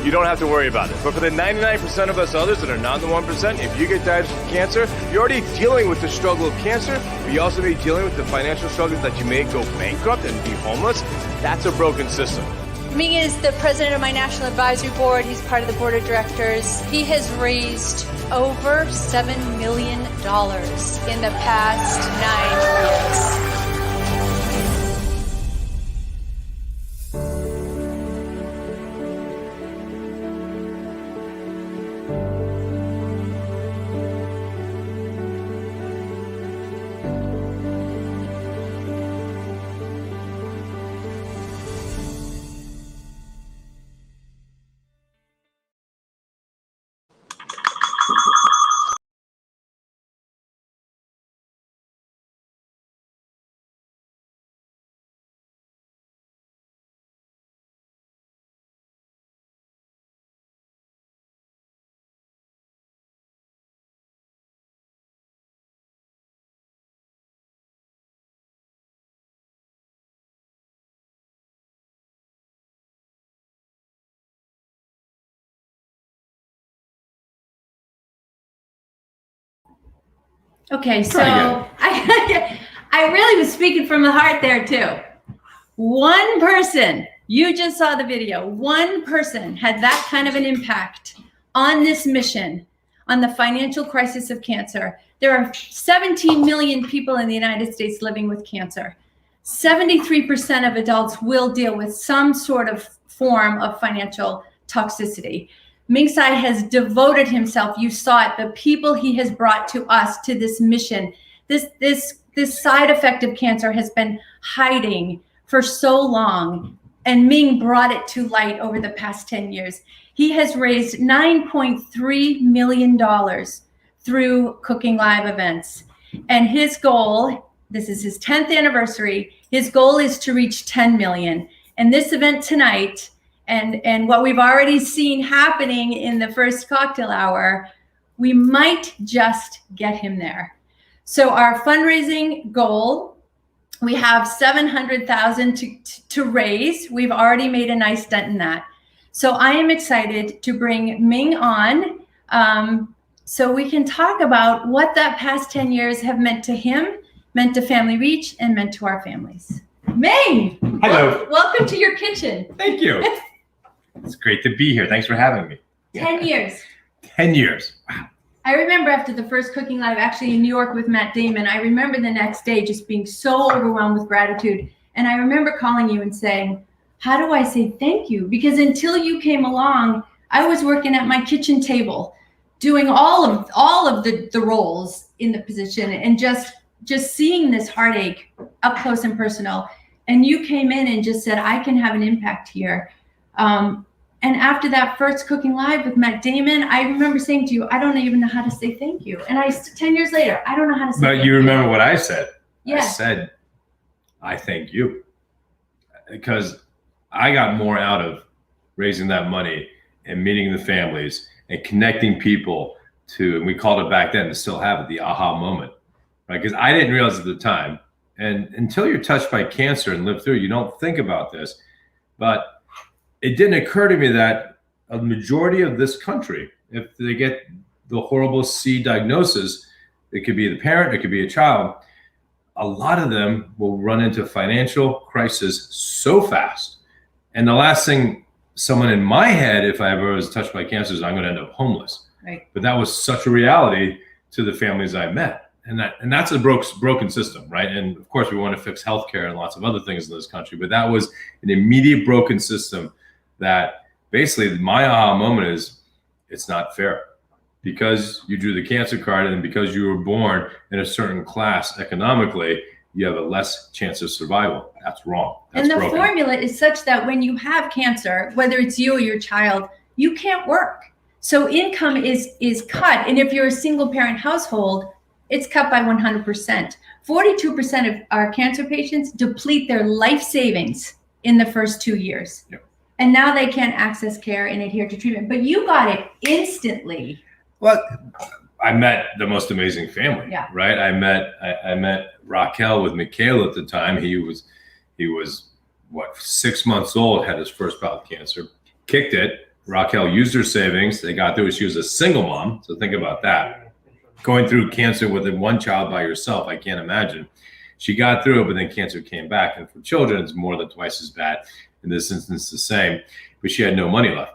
You don't have to worry about it. But for the 99% of us others that are not in the 1%, if you get diagnosed with cancer, you're already dealing with the struggle of cancer, but you also may be dealing with the financial struggles that you may go bankrupt and be homeless. That's a broken system. Ming is the president of my national advisory board. He's part of the board of directors. He has raised over $7 million in the past 9 years. Okay, so I really was speaking from the heart there too. One person, you just saw the video, one person had that kind of an impact on this mission, on the financial crisis of cancer. There are 17 million people in the United States living with cancer. 73% of adults will deal with some sort of form of financial toxicity. Ming Tsai has devoted himself. You saw it, the people he has brought to us, to this mission. This side effect of cancer has been hiding for so long, and Ming brought it to light over the past 10 years. He has raised $9.3 million through Cooking Live events. And his goal, this is his 10th anniversary, his goal is to reach 10 million. And this event tonight, and what we've already seen happening in the first cocktail hour, we might just get him there. So our fundraising goal, we have $700,000 to raise. We've already made a nice dent in that. So I am excited to bring Ming on so we can talk about what that past 10 years have meant to him, meant to Family Reach, and meant to our families. Ming! Hello. Welcome to your kitchen. Thank you. It's great to be here. Thanks for having me. 10 years. 10 years. I remember after the first cooking live, actually in New York with Matt Damon, I remember the next day just being so overwhelmed with gratitude. And I remember calling you and saying, how do I say thank you? Because until you came along, I was working at my kitchen table, doing all of the roles in the position, and just seeing this heartache up close and personal. And you came in and just said, I can have an impact here. And after that first cooking live with Matt Damon, I remember saying to you, I don't even know how to say thank you. And 10 years later, I don't know how to say thank you. But you remember what I said? Yeah. I said, I thank you. Because I got more out of raising that money and meeting the families and connecting people to, and we called it back then, to still have it, the aha moment, right? Because I didn't realize at the time, and until you're touched by cancer and live through it, you don't think about this. But it didn't occur to me that a majority of this country, if they get the horrible C diagnosis, it could be the parent, it could be a child, a lot of them will run into financial crisis so fast. And the last thing someone in my head, if I ever was touched by cancer, is I'm going to end up homeless. Right. But that was such a reality to the families I met. And that's a broken system, right? And of course, we want to fix healthcare and lots of other things in this country. But that was an immediate broken system that basically my aha moment is, it's not fair. Because you drew the cancer card and because you were born in a certain class economically, you have a less chance of survival. That's wrong. That's and the broken. formula is such that when you have cancer, whether it's you or your child, you can't work. So income is cut. And if you're a single parent household, it's cut by 100%. 42% of our cancer patients deplete their life savings in the first 2 years. Yep. And now they can't access care and adhere to treatment. But you got it instantly. Well, I met the most amazing family, Yeah. right? I met Raquel with Michaela at the time. He was what, 6 months old, had his first bout of cancer, kicked it. Raquel used her savings. They got through it. She was a single mom. So think about that. Going through cancer with one child by yourself, I can't imagine. She got through it, but then cancer came back. And for children, it's more than twice as bad. In this instance, the same. But she had no money left.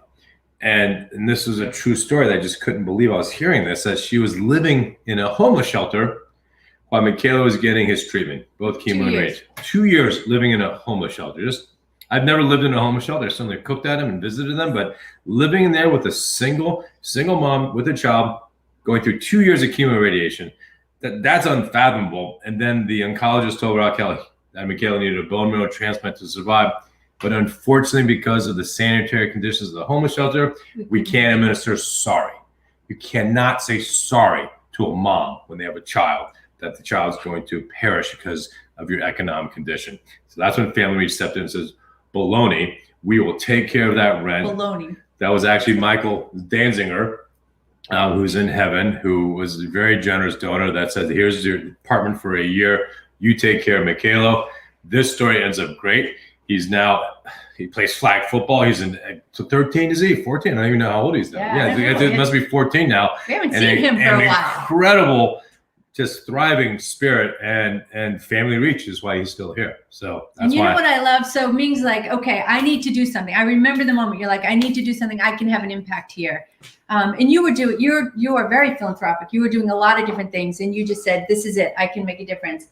And this was a true story that I just couldn't believe I was hearing this, that she was living in a homeless shelter while Michaela was getting his treatment, both chemo and radiation. 2 years living in a homeless shelter. I've never lived in a homeless shelter. I certainly cooked at them and visited them, but living in there with a single mom with a child going through 2 years of chemo and radiation, that's unfathomable. And then the oncologist told Raquel that Michaela needed a bone marrow transplant to survive. But unfortunately, because of the sanitary conditions of the homeless shelter, we can't administer sorry. You cannot say sorry to a mom when they have a child, that the child's going to perish because of your economic condition. So that's when Family Reach stepped in and says, baloney, we will take care of that rent. Baloney. That was actually Michael Danziger, who's in heaven, who was a very generous donor that said, here's your apartment for a year. You take care of Michaela. This story ends up great. He plays flag football. He's in 13, is he? 14? I don't even know how old he's now. Yeah, it must be 14 now. We haven't seen him for a while. Incredible, just thriving spirit, and Family Reach is why he's still here. So that's and you why. know what I love? So Ming's like, okay, I need to do something. I remember the moment you're like, I need to do something. I can have an impact here. And you are very philanthropic. You were doing a lot of different things, and you just said, this is it. I can make a difference.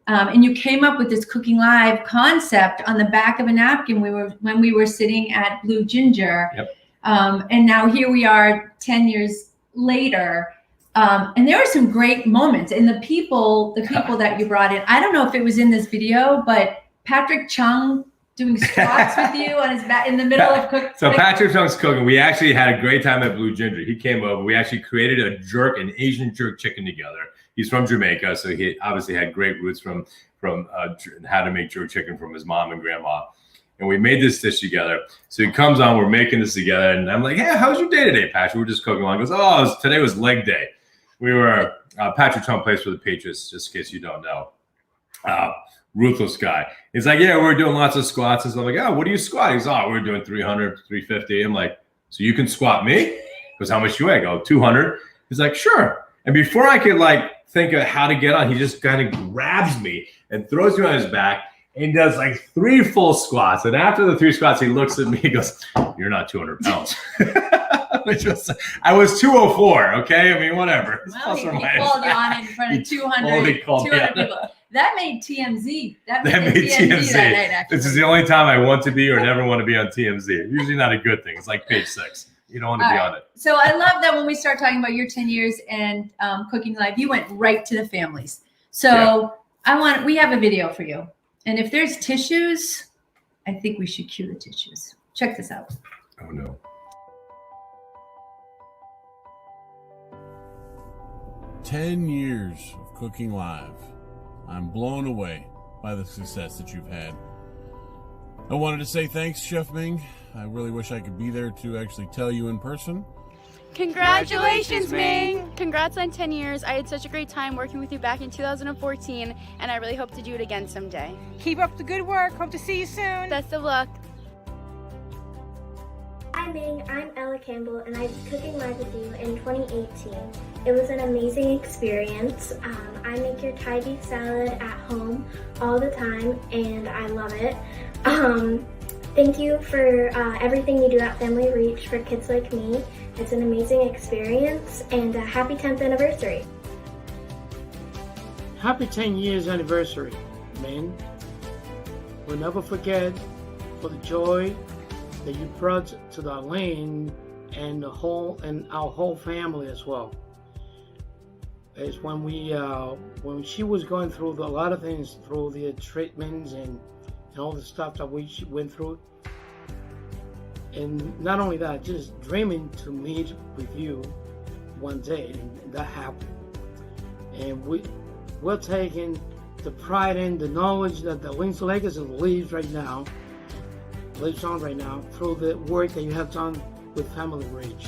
And you came up with this Cooking Live concept on the back of a napkin when we were sitting at Blue Ginger. Yep. And now here we are 10 years later. And there were some great moments. And the people that you brought in, I don't know if it was in this video, but Patrick Chung doing squats with you on his back in the middle of cooking. So Patrick Chung's cooking. We actually had a great time at Blue Ginger. He came over. We actually created an Asian jerk chicken together. He's from Jamaica, so he obviously had great roots from how to make jerk chicken from his mom and grandma. And we made this dish together. So he comes on, we're making this together, and I'm like, hey, how's your day today, Patrick? We're just cooking along. He goes, today was leg day. We were, Patrick Chung plays for the Patriots, just in case you don't know. Ruthless guy. He's like, yeah, we're doing lots of squats. And so I'm like, oh, what do you squat? He's we're doing 300, 350. I'm like, so you can squat me? He goes, how much do you weigh? I go, 200. He's like, sure. And before I could like think of how to get on, he just kind of grabs me and throws me on his back and does like 3 full squats. And after the 3 squats, he looks at me, he goes, you're not 200 pounds. Which was, I was 204, okay? I mean, whatever. Well, he called you on in front of 200 people. That made TMZ. That made TMZ that night, actually. This is the only time I want to be or never want to be on TMZ. Usually not a good thing. It's like page 6. You don't want to be on it. So I love that when we start talking about your 10 years and Cooking Live, you went right to the families. So we have a video for you. And if there's tissues, I think we should cue the tissues. Check this out. Oh, no. "10 years of Cooking Live. I'm blown away by the success that you've had. I wanted to say thanks, Chef Ming. I really wish I could be there to actually tell you in person. Congratulations, Ming! Congrats on 10 years. I had such a great time working with you back in 2014, and I really hope to do it again someday. Keep up the good work. Hope to see you soon. Best of luck. Hi Ming, I'm Ella Campbell and I was Cooking Live with you in 2018. It was an amazing experience. I make your Thai beef salad at home all the time and I love it. Thank you for everything you do at Family Reach for kids like me. It's an amazing experience and happy 10th anniversary. Happy 10 years anniversary, Ming. We'll never forget for the joy that you brought to the lane and our whole family as well. It's when she was going through a lot of things, through the treatments and all the stuff that we went through. And not only that, just dreaming to meet with you one day, and that happened. And we're taking the pride in the knowledge that the Wings Legacy lives on right now through the work that you have done with Family Reach.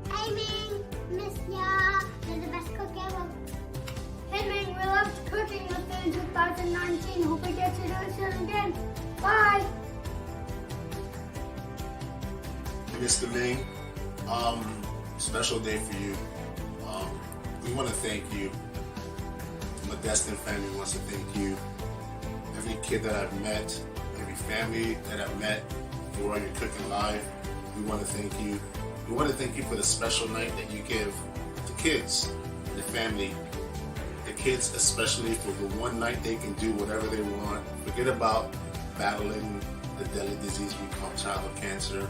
Hey Ming, miss ya. You're the best cook ever. Hey Ming, we loved cooking with you in 2019. Hope we get to do it soon again. Bye. Mr. Ming, special day for you. We want to thank you. The Destin family wants to thank you. Every kid that I've met, every family that I've met during your Cooking Live, we want to thank you. We want to thank you for the special night that you give the kids, the family, the kids especially for the one night they can do whatever they want. Forget about battling the deadly disease we call childhood cancer.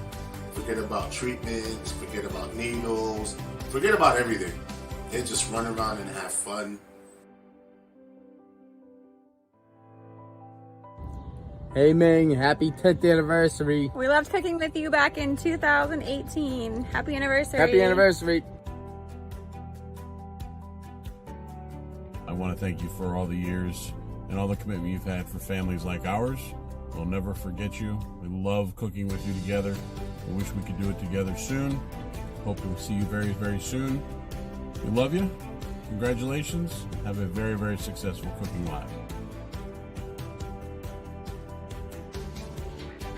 Forget about treatments, forget about needles, forget about everything. They just run around and have fun. Hey Ming, happy 10th anniversary. We loved cooking with you back in 2018. Happy anniversary. Happy anniversary. I want to thank you for all the years and all the commitment you've had for families like ours. We'll never forget you. We love cooking with you together. We wish we could do it together soon. Hope to see you very, very soon. We love you. Congratulations. Have a very, very successful Cooking Live.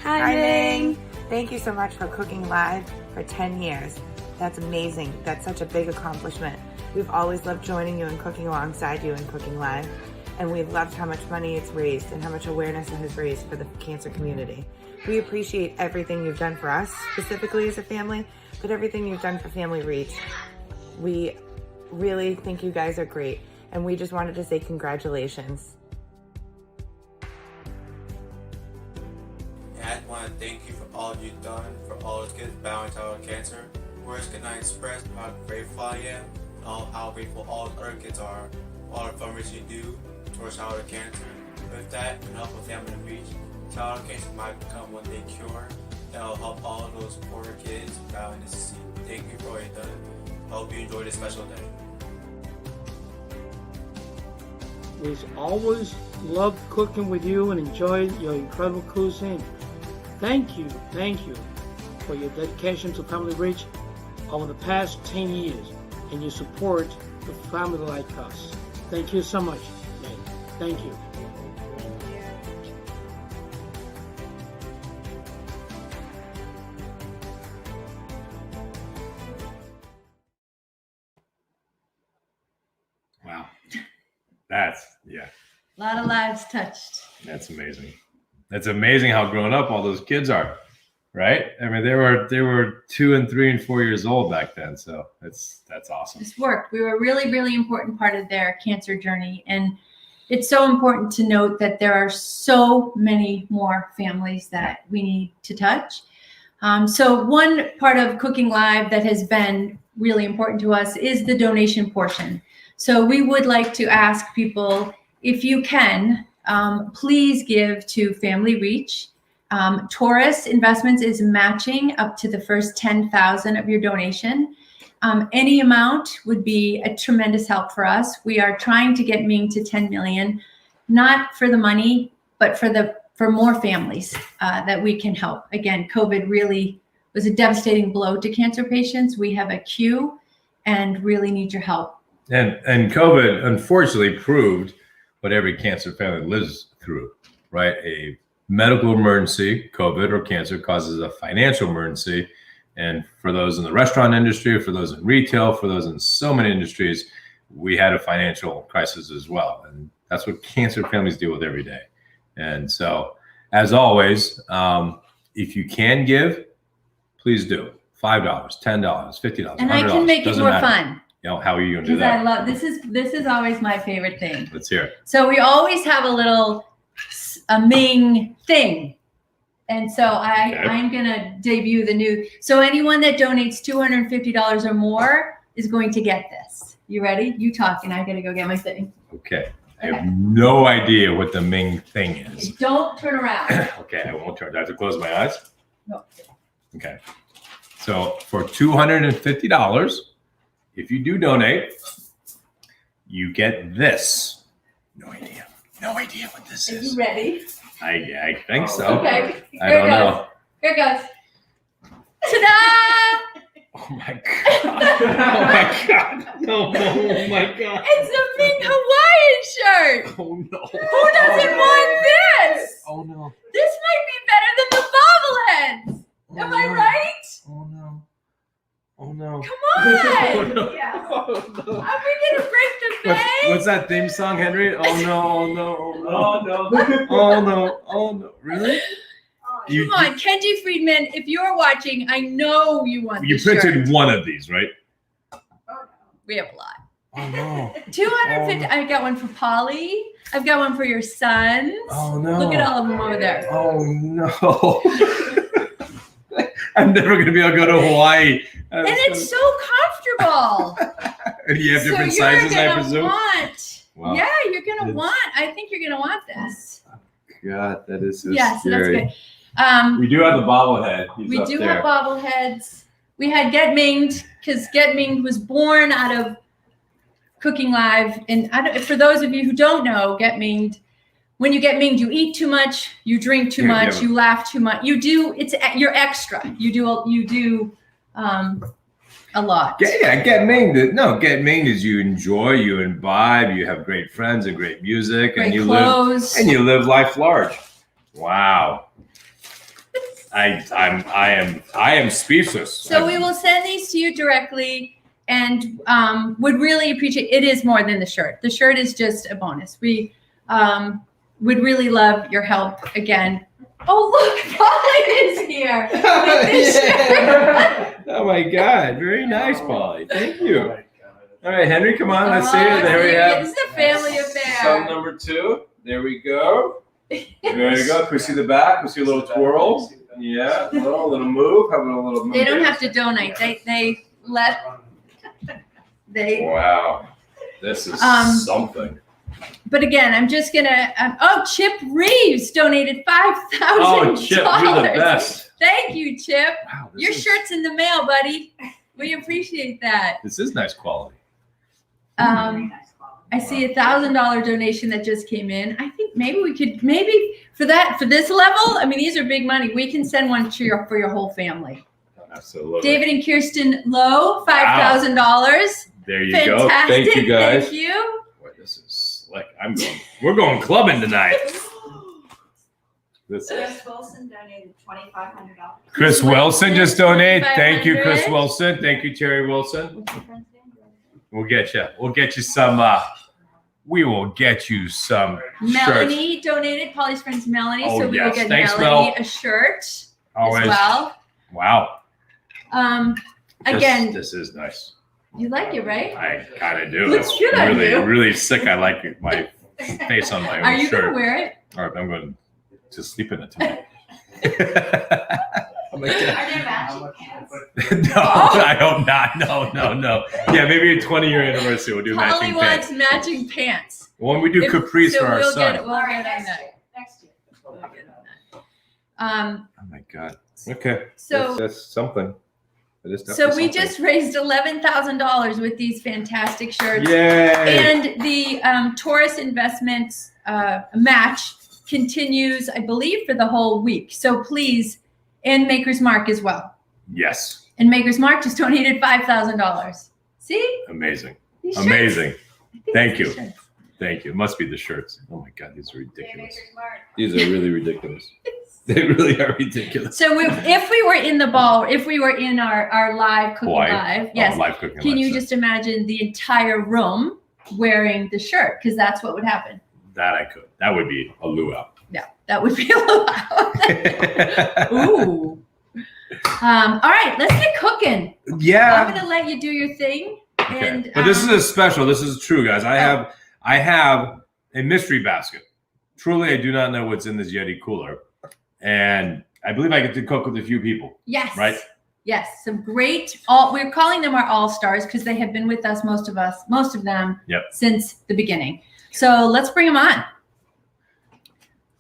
Hi, Ming. Thank you so much for Cooking Live for 10 years. That's amazing. That's such a big accomplishment. We've always loved joining you and cooking alongside you in Cooking Live. And we've loved how much money it's raised and how much awareness it has raised for the cancer community. We appreciate everything you've done for us, specifically as a family, but everything you've done for Family Reach. We really think you guys are great, and we just wanted to say congratulations. I want to thank you for all you've done for all those kids battling childhood cancer. Words cannot express how grateful I am, and how grateful all the other kids are, all the fundraising you do towards childhood cancer. With that, and help with Family Reach, childhood cancer might become one day cure. That'll help all of those poor kids battling this disease. Thank you for all you've done. I hope you enjoy this special day. We always loved cooking with you and enjoyed your incredible cuisine. Thank you for your dedication to Family Reach over the past 10 years and your support for family like us. Thank you so much, Ming. Thank you. Wow. That's A lot of lives touched. That's amazing. That's amazing how grown up all those kids are, right? I mean, they were 2 and 3 and 4 years old back then. So that's awesome. This worked. We were a really, really important part of their cancer journey. And it's so important to note that there are so many more families that we need to touch. So one part of Cooking Live that has been really important to us is the donation portion. So we would like to ask people, if you can, please give to Family Reach. Taurus Investments is matching up to the first 10,000 of your donation. Any amount would be a tremendous help for us. We are trying to get Ming to 10 million, not for the money, but for more families that we can help. Again, COVID really was a devastating blow to cancer patients. We have a queue and really need your help. And COVID unfortunately proved what every cancer family lives through, right? A medical emergency, COVID or cancer, causes a financial emergency. And for those in the restaurant industry, for those in retail, for those in so many industries, we had a financial crisis as well. And that's what cancer families deal with every day. And so, as always, if you can give, please do. $5, $10, $50, and $100. I can make it more fun. You know, how are you going to do that? I love this is always my favorite thing. Let's hear it. So we always have a Ming thing. And so I'm going to debut the new. So anyone that donates $250 or more is going to get this. You ready? You talk, and I got to go get my thing. Okay. I have no idea what the Ming thing is. Don't turn around. Okay, I won't turn. Do I have to close my eyes? No. Okay. So for $250, if you do donate, you get this. No idea what this is. Are you ready? I think so. Okay. I don't know. Here it goes. Ta-da! Oh my god! Oh my god! No! Oh my god! It's a Ming Hawaiian shirt. Oh no! Who doesn't want this? Oh no! This might be better than the bobbleheads. Am I right? Oh no! Oh no! Come on! Oh, no. Yeah. Oh, no. Are we gonna break the bank? What's that theme song, Henry? Oh no! Oh no! Oh no! Oh no! Oh no! Really? Come on, Kenji Friedman, if you're watching, I know you want You this shirt. printed one of these, right? We have a lot. Oh no! 250. I've got one for Polly. I've got one for your sons. Oh no! Look at all of them over there. Oh no! I'm never gonna be able to go to Hawaii. And it's so comfortable. And you have different so sizes, you're I gonna presume. Want, yeah, you're gonna want. I think you're gonna want this. God, that is so yes, scary. that's good. We do have the bobblehead. He's We up do there. have bobbleheads. We had Get Minged because Get Minged was born out of Cooking Live. And for those of you who don't know, Get Minged, when you get Minged, you eat too much, you drink too much, you laugh too much. You're extra. You do a lot. Get Minged. No, Get Minged is you enjoy, you imbibe, you have great friends and great music, Great and you clothes. live life large. Wow. I am speechless. So we will send these to you directly, and would really appreciate. It is more than the shirt. The shirt is just a bonus. We would really love your help again. Oh look, Polly is here. With this shirt. Oh my God! Very nice, Polly. Thank you. All right, Henry, come on. Let's see it. There we have. This is a family affair. Son number 2. There we go. There you go. Can we see the back? Can we see a little twirl? Yeah, a little move. Have a little move. They don't have to donate. They let. Wow, this is something. But again, I'm just gonna. Chip Reeves donated $5,000. Oh, Chip, you're the best. Thank you, Chip. Wow, Your shirt's in the mail, buddy. We appreciate that. This is nice quality. I see $1,000 donation that just came in. I think maybe for this level. I mean, these are big money. We can send one to for your whole family. Absolutely. David and Kirsten Lowe, $5,000. There you Fantastic. go. Thank you guys. Thank you. Boy, this is slick. We're going clubbing tonight. Chris Wilson donated $2,500. Chris Wilson just donated. Thank you, Chris Wilson. Thank you, Terry Wilson. We'll get you. We'll get you some we will get you some Melanie shirts. donated, Polly's friend's Melanie, Oh, so we will yes. get Thanks, Melanie Mel. a shirt Always. as well. Wow. Again, this is nice. you like it, right? I kind of do. Looks good on really, you. really sick. I like my face on my own Are you shirt. gonna wear it? All right, I'm going to sleep in it tonight. Are there matching pants? No, I hope not. No. Yeah, maybe a 20-year anniversary. We'll do Polly matching wants pants. matching pants. When we do capris so for our we'll son. We'll get on that. Next year. We'll get on that. Oh my God. Okay. So- that's something. That is So definitely we just raised $11,000 with these fantastic shirts. Yay! And the Taurus Investments match continues, I believe, for the whole week. So please, and Maker's Mark as well. Yes. And Maker's Mark just donated $5,000. See? Amazing. These shirts. Amazing. Thank you. These shirts. Thank you. It must be the shirts. Oh my God, these are ridiculous. These are really ridiculous. They really are ridiculous. So if we were in the ball, if we were in our live cooking live, yes. Live cooking Can live, you so just imagine the entire room wearing the shirt? Because that's what would happen. that I could. That would be a luau. Yeah, that would be a little loud. Ooh. All right, let's get cooking. Yeah. I'm gonna let you do your thing. Okay. And But this is a special. This is true, guys. I have a mystery basket. Truly, I do not know what's in this Yeti cooler. And I believe I get to cook with a few people. yes. Right? Yes, some great we're calling them our all-stars because they have been with us, most of them, Yep. since the beginning. So let's bring them on.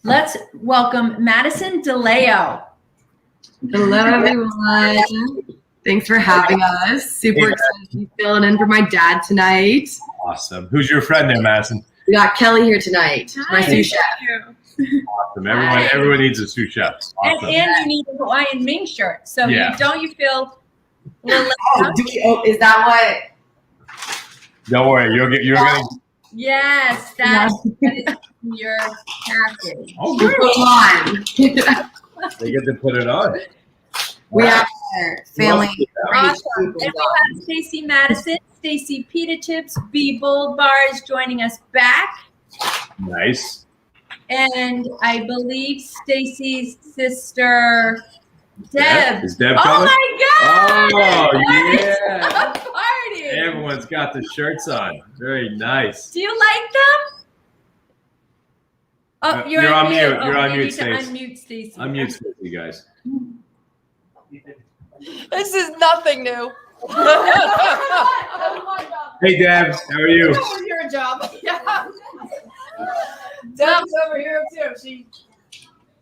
Let's welcome Madison DeLeo. Hello, everyone. Thanks for having us. Super excited to be filling in for my dad tonight. Awesome. Who's your friend there, Madison? We got Kelly here tonight, my sous chef. Awesome. Everyone needs a sous chef. Awesome. And you need a Hawaiian Ming shirt. So Yeah. you feel a little Is that what? Don't worry. You're gonna. Yes, that is your package. Oh, Put good. them on. They get to put it on. We have family. Awesome. And we have Stacy Madison, Stacy Pita Chips, Be Bold Bars joining us back. Nice. And I believe Stacy's sister, Deb. Is Deb Oh coming? my God! Oh, What yeah. a party! Everyone's got the shirts on. Very nice. Do you like them? Oh, you're on mute. You're on you mute, need to Stacy. unmute Stacy. Unmute Stacy, guys. This is nothing new. Hey, Deb. How are you? Your job. Yeah. Deb's over here too. She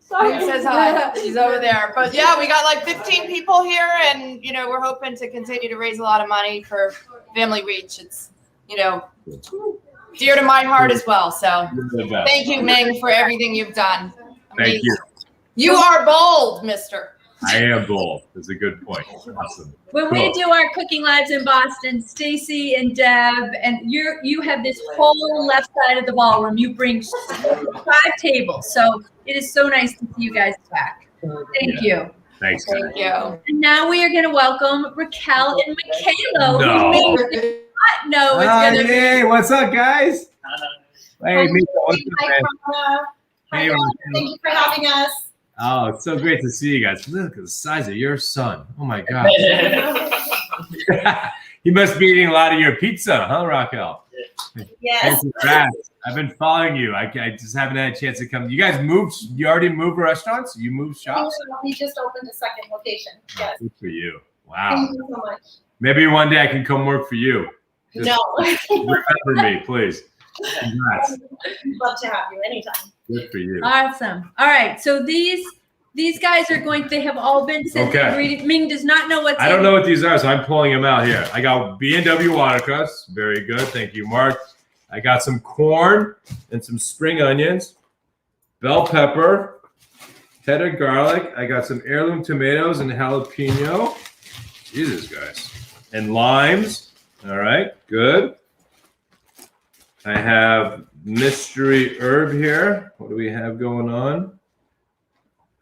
says hi. She's over there. But yeah, we got like 15 people here, and we're hoping to continue to raise a lot of money for Family Reach. It's dear to my heart as well. So thank you, Ming, for everything you've done. Amazing. Thank you. You are bold, mister. I am bold. That's a good point. Awesome. When we do our cooking lives in Boston, Stacy and Deb, and you have this whole left side of the ballroom. You bring 5 tables, so it is so nice to see you guys back. Thank you. Thanks. Thank you. And now we are going to welcome Raquel and Michaela, No. who may not know what's going to be. Hey, what's up, guys? Hey, Mika, what's up, man? Hey, Thank you for having us. Oh, it's so great to see you guys. Look at the size of your son. Oh my God. He must be eating a lot of your pizza, huh, Raquel? Yes. Congrats. I've been following you. I just haven't had a chance to come. You guys moved. You already moved restaurants? You moved shops? We just opened a second location. Yes. Good for you. Wow. Thank you so much. Maybe one day I can come work for you. Just No. remember me, please. Congrats. Love to have you anytime. Good for you. Awesome. All right. So these guys are they have all been sent Okay. ingredients. Ming does not know what's I don't know what these are, so I'm pulling them out here. I got B&W watercress. Very good. Thank you, Mark. I got some corn and some spring onions, bell pepper, head of garlic. I got some heirloom tomatoes and jalapeno. Jesus, guys. And limes. All right. Good. I have mystery herb here. What do we have going on?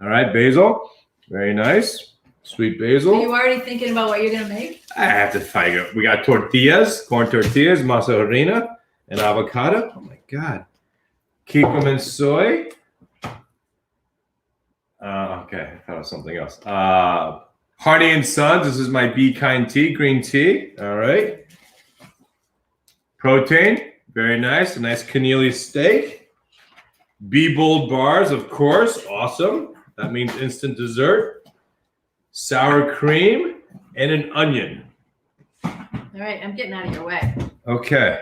All right, basil. Very nice. Sweet basil. Are you already thinking about what you're going to make? I have to find it. We got tortillas, corn tortillas, mozzarella, and avocado. Oh my God. Kikkoman soy. Okay, I thought it was something else. Hardy and Sons. This is my Be Kind tea, green tea. All right. Protein. Very nice. A nice Keneally steak. Be Bold bars, of course. Awesome. That means instant dessert. Sour cream and an onion. All right, I'm getting out of your way. Okay.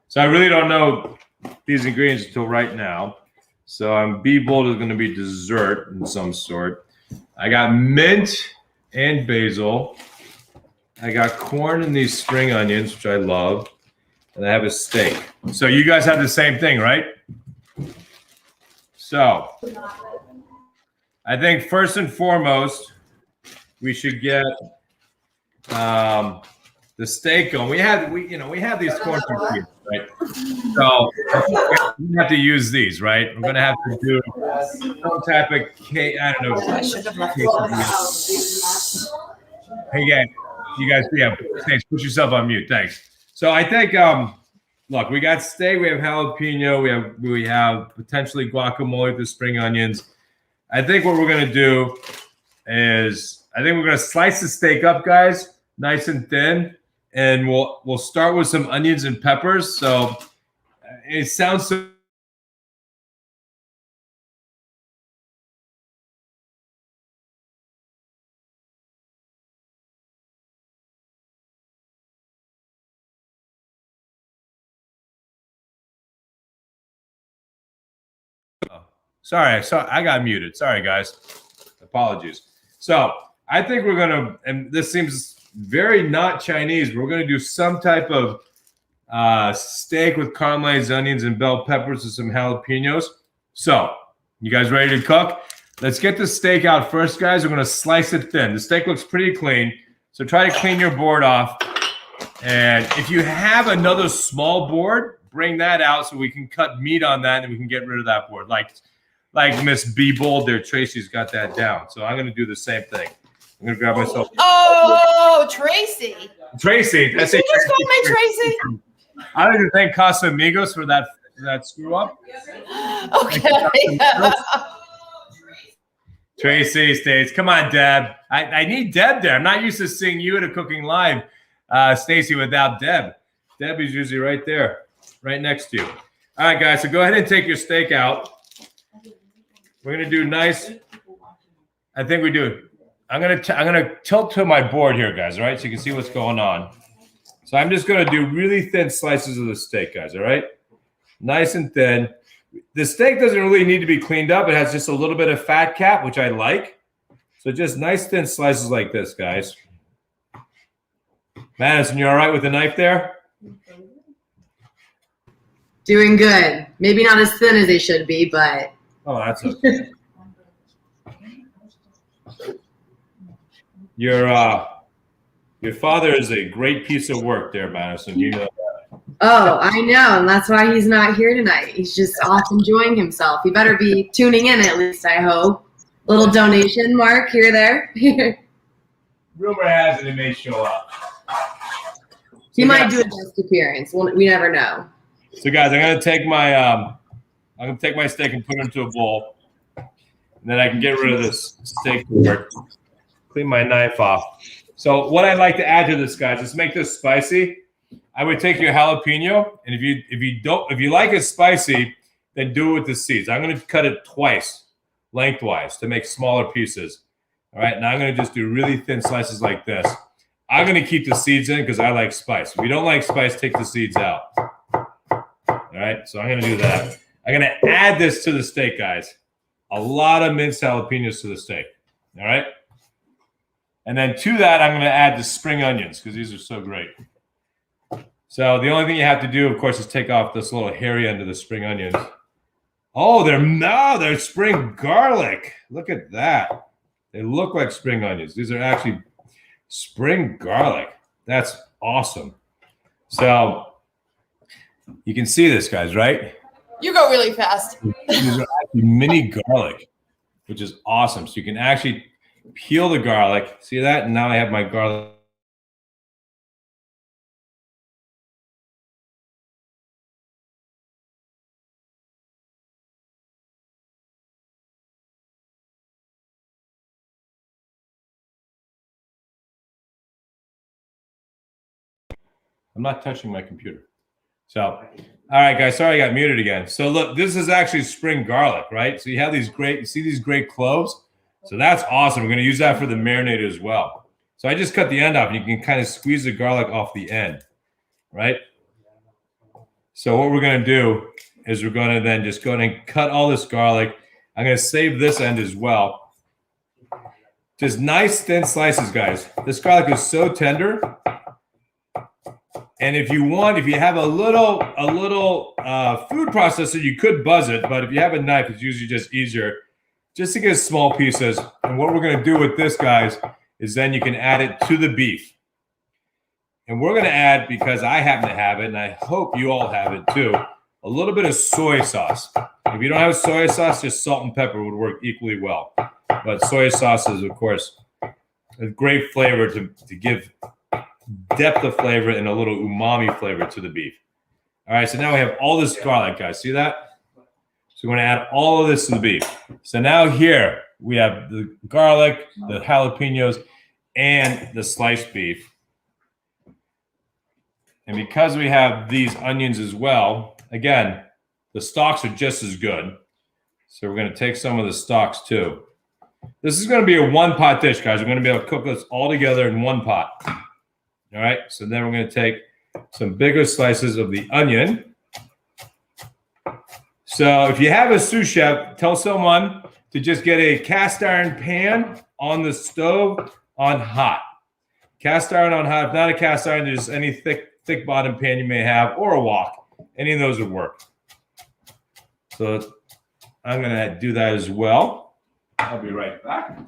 So I really don't know these ingredients until right now. So Be Bold is going to be dessert in some sort. I got mint and basil. I got corn and these spring onions, which I love. And I have a steak. So you guys have the same thing, right? So I think first and foremost, we should get the steak going. We have these corn tortillas, right? So we have to use these, right? We're gonna have to do some type of cake. I don't know. Hey guys, you guys, yeah, thanks. Put yourself on mute. Thanks. So I think, look, we got steak, we have jalapeno, we have potentially guacamole with the spring onions. I think what we're gonna do is we're gonna slice the steak up, guys, nice and thin. And we'll start with some onions and peppers. So it sounds so. Sorry, I got muted. Sorry, guys. Apologies. So I think we're gonna, and this seems very not Chinese. We're gonna do some type of steak with caramelized onions and bell peppers and some jalapenos. So you guys ready to cook? Let's get the steak out first, guys. We're gonna slice it thin. The steak looks pretty clean, so try to clean your board off. And if you have another small board, bring that out so we can cut meat on that and we can get rid of that board. Like Miss Be Bold there, Tracy's got that down. So I'm gonna do the same thing. I'm gonna grab myself. Oh, Tracy. Tracy. Did you just call me Tracy? I like to thank Casamigos for that screw up. Okay. Tracy states, come on, Deb. I need Deb there. I'm not used to seeing you at a Cooking Live, Stacy, without Deb. Deb is usually right there, right next to you. All right, guys, so go ahead and take your steak out. We're gonna do nice. I think we do. I'm gonna tilt to my board here, guys. All right, so you can see what's going on. So I'm just gonna do really thin slices of the steak, guys. All right, nice and thin. The steak doesn't really need to be cleaned up. It has just a little bit of fat cap, which I like. So just nice thin slices like this, guys. Madison, you all right with the knife there? Doing good. Maybe not as thin as they should be, but. Oh, that's okay. Your father is a great piece of work there, Madison. You know that. Oh, I know, and that's why he's not here tonight. He's just off enjoying himself. He better be tuning in at least, I hope. Little donation, Mark, here, there. Rumor has it he may show up. He might do a guest appearance. We never know. So, guys, I'm gonna take my steak and put it into a bowl, and then I can get rid of this steak board. Clean my knife off. So, what I'd like to add to this, guys, is make this spicy. I would take your jalapeno, and if you like it spicy, then do it with the seeds. I'm gonna cut it twice, lengthwise, to make smaller pieces. All right, now I'm gonna just do really thin slices like this. I'm gonna keep the seeds in because I like spice. If you don't like spice, take the seeds out. All right, so I'm gonna do that. I'm gonna add this to the steak, guys. A lot of minced jalapenos to the steak. All right, and then to that, I'm gonna add the spring onions because these are so great. So the only thing you have to do, of course, is take off this little hairy end of the spring onions. Oh, they're spring garlic. Look at that. They look like spring onions. These are actually spring garlic. That's awesome. So you can see this, guys, right? You go really fast. These are actually mini garlic, which is awesome. So you can actually peel the garlic. See that? And now I have my garlic. I'm not touching my computer. So, all right, guys. Sorry, I got muted again. So look, this is actually spring garlic, right? So you have these great, you see these great cloves? So that's awesome. We're going to use that for the marinade as well. So I just cut the end off, and you can kind of squeeze the garlic off the end, right? So what we're going to do is we're going to then just go ahead and cut all this garlic. I'm going to save this end as well. Just nice thin slices, guys. This garlic is so tender. And if you want, if you have a little food processor, you could buzz it. But if you have a knife, it's usually just easier just to get small pieces. And what we're going to do with this, guys, is then you can add it to the beef. And we're going to add, because I happen to have it, and I hope you all have it too, a little bit of soy sauce. If you don't have soy sauce, just salt and pepper would work equally well. But soy sauce is, of course, a great flavor to give depth of flavor and a little umami flavor to the beef. All right, so now we have all this garlic, guys. See that? So we're going to add all of this to the beef. So now here we have the garlic, the jalapenos, and the sliced beef. And because we have these onions as well, again, the stalks are just as good. So we're going to take some of the stalks too. This is going to be a one-pot dish, guys. We're going to be able to cook this all together in one pot. All right, so then we're going to take some bigger slices of the onion. So if you have a sous chef, tell someone to just get a cast iron pan on the stove on hot. Cast iron on hot. If not a cast iron, there's any thick bottom pan you may have, or a wok. Any of those would work. So I'm going to do that as well. I'll be right back.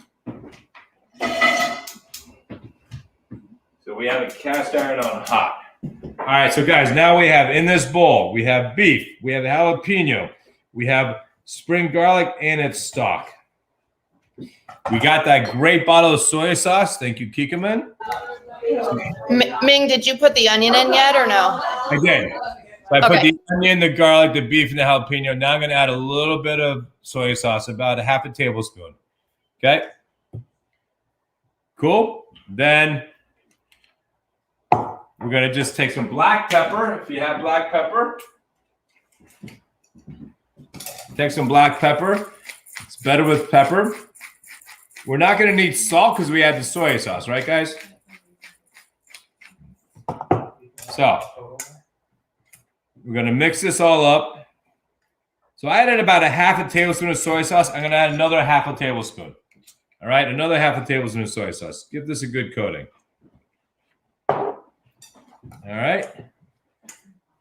So we have a cast iron on hot. All right, so guys, now we have in this bowl, we have beef, we have jalapeno, we have spring garlic and its stalk. We got that great bottle of soy sauce. Thank you, Kikkoman. Ming, did you put the onion in yet or no? I did. So I put the onion, the garlic, the beef, and the jalapeno. Now I'm going to add a little bit of soy sauce, about a half a tablespoon. Okay? Cool. Then we're going to just take some black pepper. If you have black pepper, take some black pepper. It's better with pepper. We're not going to need salt because we add the soy sauce, right, guys? So we're going to mix this all up. So I added about a half a tablespoon of soy sauce. I'm going to add another half a tablespoon. All right, another half a tablespoon of soy sauce. Give this a good coating. All right.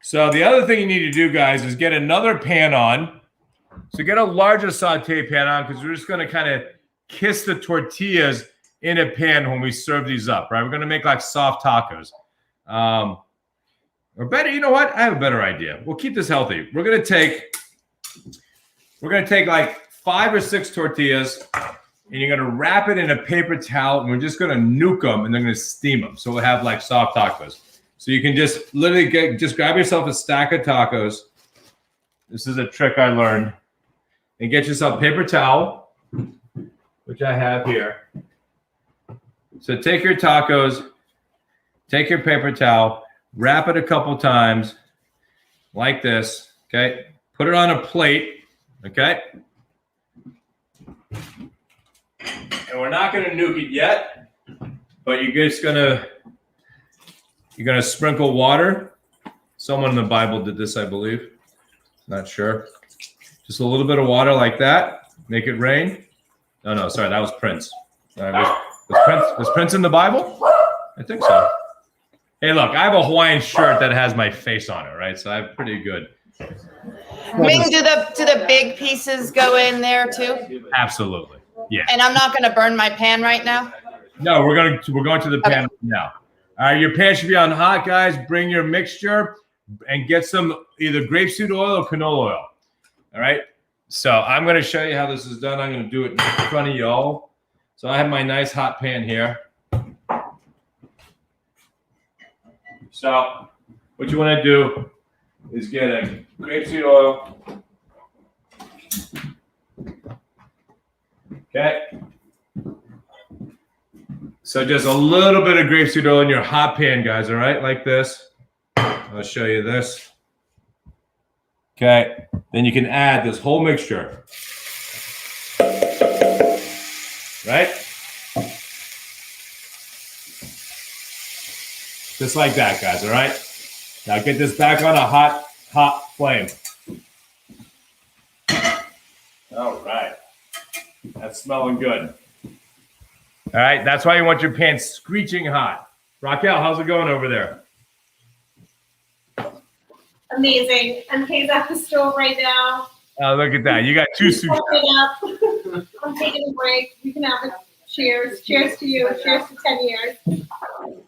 So the other thing you need to do, guys, is get another pan on. So get a larger saute pan on, because we're just going to kind of kiss the tortillas in a pan when we serve these up, right? We're going to make like soft tacos. Or better, you know what? I have a better idea. We'll keep this healthy. We're going to take like 5 or 6 tortillas, and you're going to wrap it in a paper towel, and we're just going to nuke them, and then going to steam them. So we'll have like soft tacos. So you can just literally just grab yourself a stack of tacos. This is a trick I learned. And get yourself a paper towel, which I have here. So take your tacos, take your paper towel, wrap it a couple times like this, okay? Put it on a plate, okay? And we're not going to nuke it yet, but you're just going to sprinkle water. Someone in the Bible did this, I believe. Not sure. Just a little bit of water like that. Make it rain. No, sorry, that was Prince. Was Prince in the Bible? I think so. Hey, look, I have a Hawaiian shirt that has my face on it, right? So I'm pretty good. Ming, do the big pieces go in there too? Absolutely. Yeah. And I'm not going to burn my pan right now? No, we're going to the pan now. All right, your pan should be on hot, guys. Bring your mixture and get some either grapeseed oil or canola oil. All right. So I'm going to show you how this is done. I'm going to do it in front of y'all. So I have my nice hot pan here. So what you want to do is get a grapeseed oil. Okay. So just a little bit of grapeseed oil in your hot pan, guys. All right, like this. I'll show you this. Okay, then you can add this whole mixture. Right? Just like that, guys, all right? Now get this back on a hot flame. All right. That's smelling good. All right, that's why you want your pan screeching hot. Raquel, how's it going over there? Amazing. MK's at the stove right now. Oh, look at that. You got two sushi. I'm taking a break. We can have a cheers. Cheers to you. Cheers to 10 years.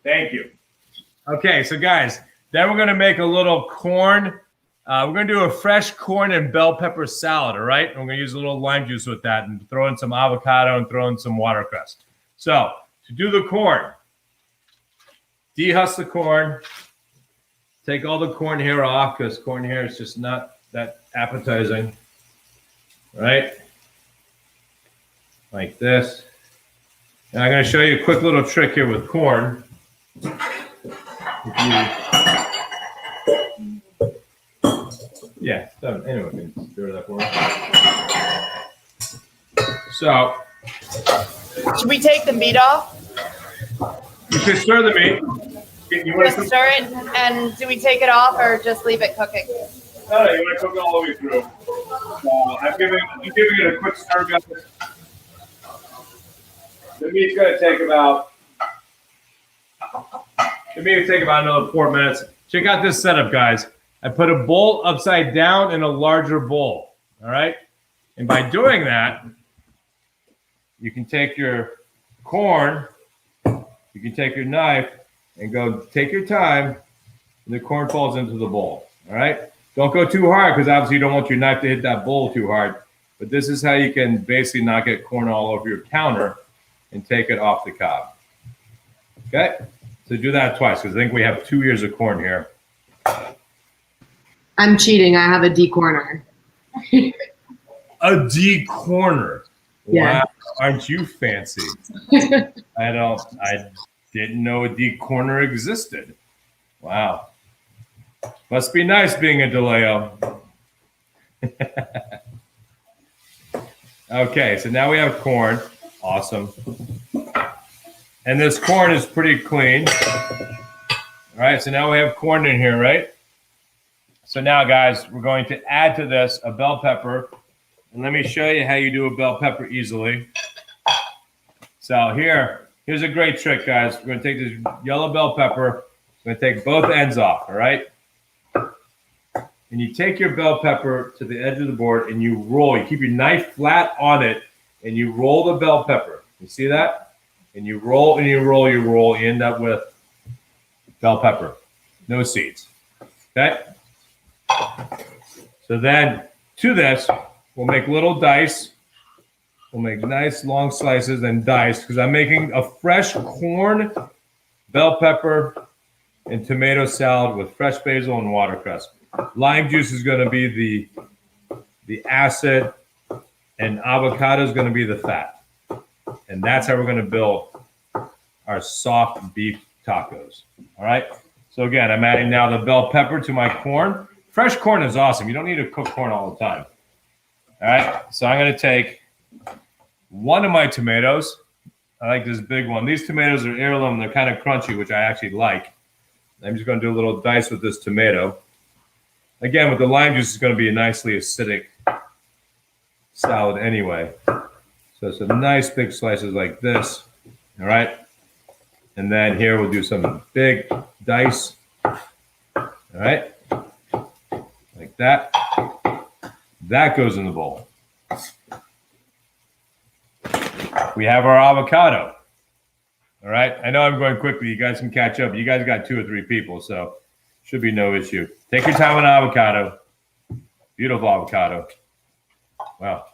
Thank you. Okay, so guys, then we're going to make a little corn. We're going to do a fresh corn and bell pepper salad, all right? And we're going to use a little lime juice with that and throw in some avocado and throw in some watercress. So to do the corn, dehusk the corn. Take all the corn hair off because corn hair is just not that appetizing, right? Like this. And I'm going to show you a quick little trick here with corn. Yeah, anyway, can do that for me. So, should we take the meat off? You can stir the meat. You want Just stir it, and do we take it off or just leave it cooking? No, you want to cook it all the way through. I'm giving it a quick stir, guys. The meat's going to take about another 4 minutes. Check out this setup, guys. I put a bowl upside down in a larger bowl, all right? And by doing that, you can take your corn, you can take your knife, and go take your time, and the corn falls into the bowl, all right? Don't go too hard because obviously you don't want your knife to hit that bowl too hard. But this is how you can basically not get corn all over your counter and take it off the cob. Okay? So do that twice because I think we have 2 ears of corn here. I'm cheating. I have a decorner. A decorner. Yeah. Wow, aren't you fancy? I didn't know a decorner existed. Wow. Must be nice being a DeLeo. Okay, so now we have corn. Awesome. And this corn is pretty clean. All right, so now we have corn in here, right? So now, guys, we're going to add to this a bell pepper. And let me show you how you do a bell pepper easily. So here's a great trick, guys. We're going to take this yellow bell pepper. We're going to take both ends off, all right? And you take your bell pepper to the edge of the board and you roll. You keep your knife flat on it and you roll the bell pepper. You see that? And you roll and you roll, you roll. You end up with bell pepper. No seeds. Okay? So then to this, we'll make little dice. We'll make nice long slices and dice because I'm making a fresh corn, bell pepper, and tomato salad with fresh basil and watercress. Lime juice is going to be the acid, and avocado is going to be the fat. And that's how we're going to build our soft beef tacos. All right? So again, I'm adding now the bell pepper to my corn. Fresh corn is awesome. You don't need to cook corn all the time. All right? So I'm going to take one of my tomatoes. I like this big one. These tomatoes are heirloom. They're kind of crunchy, which I actually like. I'm just going to do a little dice with this tomato. Again, with the lime juice, it's going to be a nicely acidic salad anyway. So some nice big slices like this. All right. And then here we'll do some big dice. All right. Like that. That goes in the bowl. We have our avocado. All right. I know I'm going quickly. You guys can catch up. You guys got 2 or 3 people, so should be no issue. Take your time on avocado. Beautiful avocado. Wow.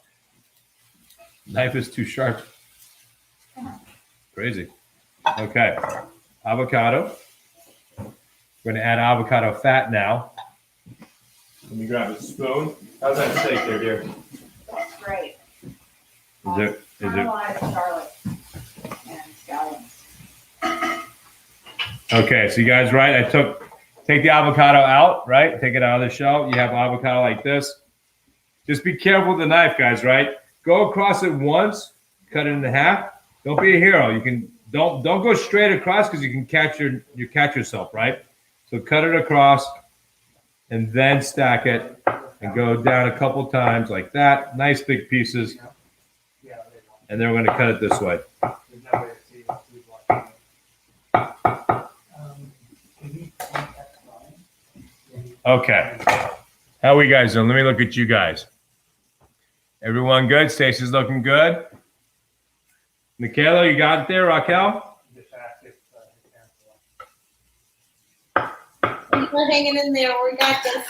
Knife is too sharp. Crazy. Okay. Avocado. We're going to add avocado fat now. Let me grab a spoon. How's that steak there, dear? That's great. Is it? Caramelized garlic and scallions. Okay, so you guys, right? I took Take the avocado out, right? Take it out of the shell. You have avocado like this. Just be careful with the knife, guys, right? Go across it once, cut it in half. Don't be a hero. You can don't go straight across because you can catch yourself, right? So cut it across and then stack it and go down a couple times like that. Nice big pieces. And then we're going to cut it this way. Okay. How are we guys doing? Let me look at you guys. Everyone good? Stacy's looking good. Michaela, you got it there? Raquel? We're hanging in there. We got this.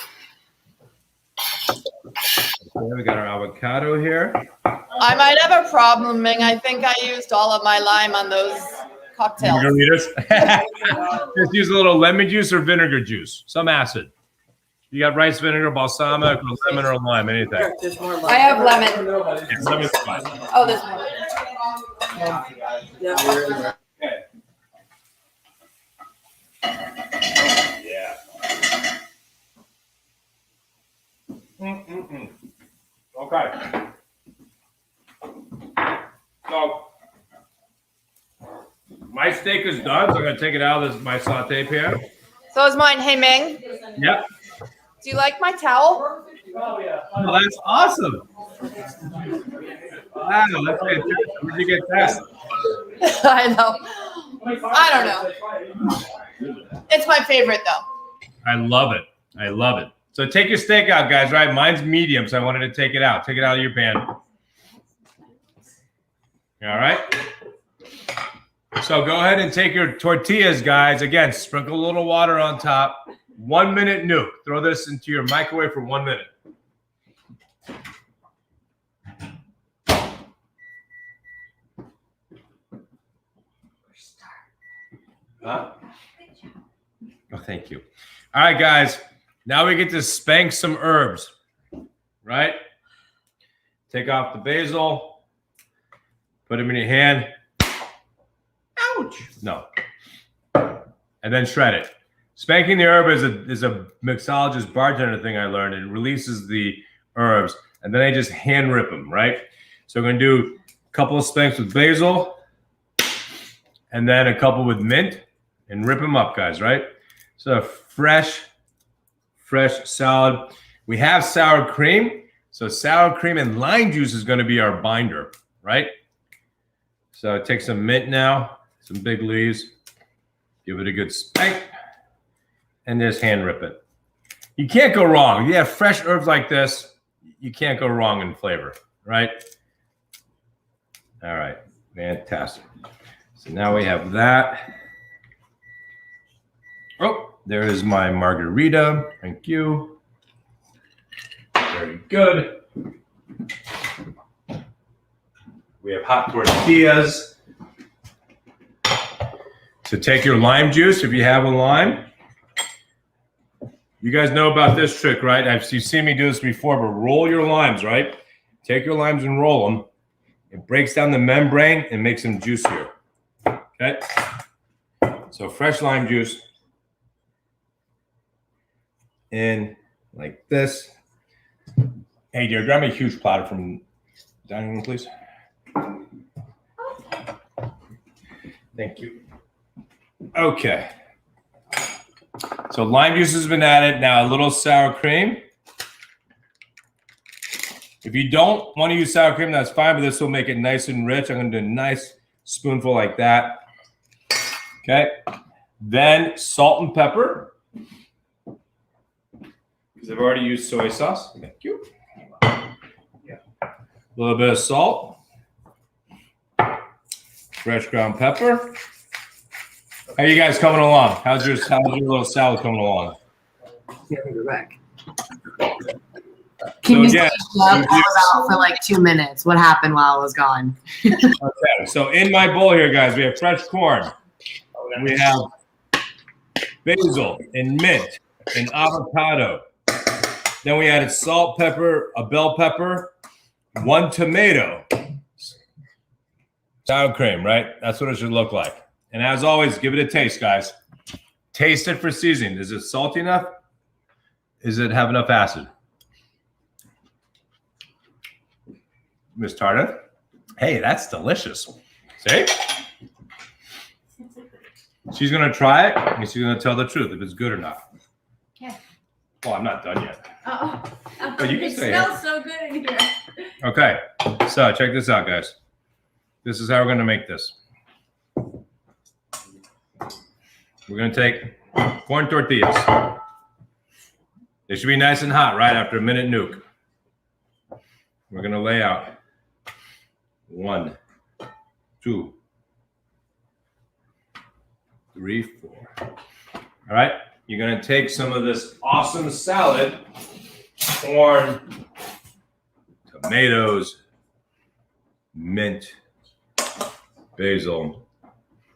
Okay, we got our avocado here. I might have a problem, Ming. I think I used all of my lime on those cocktails. Margaritas? Just use a little lemon juice or vinegar juice. Some acid. You got rice vinegar, balsamic, or lemon or lime, anything. I have lemon. Yeah, lemon's fine. Oh, there's more. Yeah. Okay. So my steak is done, so I'm gonna take it out of my saute pan. So is mine. Hey, Ming. Yep. Do you like my towel? Oh, that's awesome. Wow, that's fantastic. Where'd you get that? I know. I don't know. It's my favorite, though. I love it. I love it. So take your steak out, guys, right? Mine's medium, so I wanted to take it out. Take it out of your pan. All right. So go ahead and take your tortillas, guys. Again, sprinkle a little water on top. 1 minute nuke. Throw this into your microwave for 1 minute. Huh? Oh, thank you. All right, guys. Now we get to spank some herbs, right? Take off the basil. Put them in your hand. Ouch. No. And then shred it. Spanking the herb is a mixologist bartender thing I learned. It releases the herbs, and then I just hand rip them, right? So we're going to do a couple of spanks with basil, and then a couple with mint, and rip them up, guys, right? So fresh salad. We have sour cream, so sour cream and lime juice is going to be our binder, right? So take some mint now, some big leaves, give it a good spank, and just hand rip it. You can't go wrong. You have fresh herbs like this, you can't go wrong in flavor, right? All right, fantastic. So now we have that. Oh, there is my margarita. Thank you. Very good. We have hot tortillas. So take your lime juice if you have a lime. You guys know about this trick, right? You've seen me do this before, but roll your limes, right? Take your limes and roll them. It breaks down the membrane and makes them juicier. Okay? So fresh lime juice in like this. Hey, dear, grab me a huge platter from dining room, please. Thank you. Okay. So lime juice has been added. Now a little sour cream. If you don't want to use sour cream, that's fine, but this will make it nice and rich. I'm going to do a nice spoonful like that. Okay. Then salt and pepper. Because I've already used soy sauce. Thank you. A little bit of salt. Fresh ground pepper. How are you guys coming along? How's your little salad coming along? Yeah, we're back. Can you say I was out for like 2 minutes? What happened while I was gone? Okay, so in my bowl here, guys, we have fresh corn. We have basil and mint and avocado. Then we added salt, pepper, a bell pepper, 1 tomato, sour cream, right? That's what it should look like. And as always, give it a taste, guys. Taste it for seasoning. Is it salty enough? Is it have enough acid? Miss Tardif? Hey, that's delicious. See? She's going to try it, and she's going to tell the truth if it's good or not. Okay. Well, I'm not done yet. Oh, But you can it say smells so good in here. Okay, so check this out, guys. This is how we're going to make this. We're going to take corn tortillas. They should be nice and hot right after a minute nuke. We're going to lay out 1, 2, 3, 4. All right, you're going to take some of this awesome salad, corn, tomatoes, mint, basil.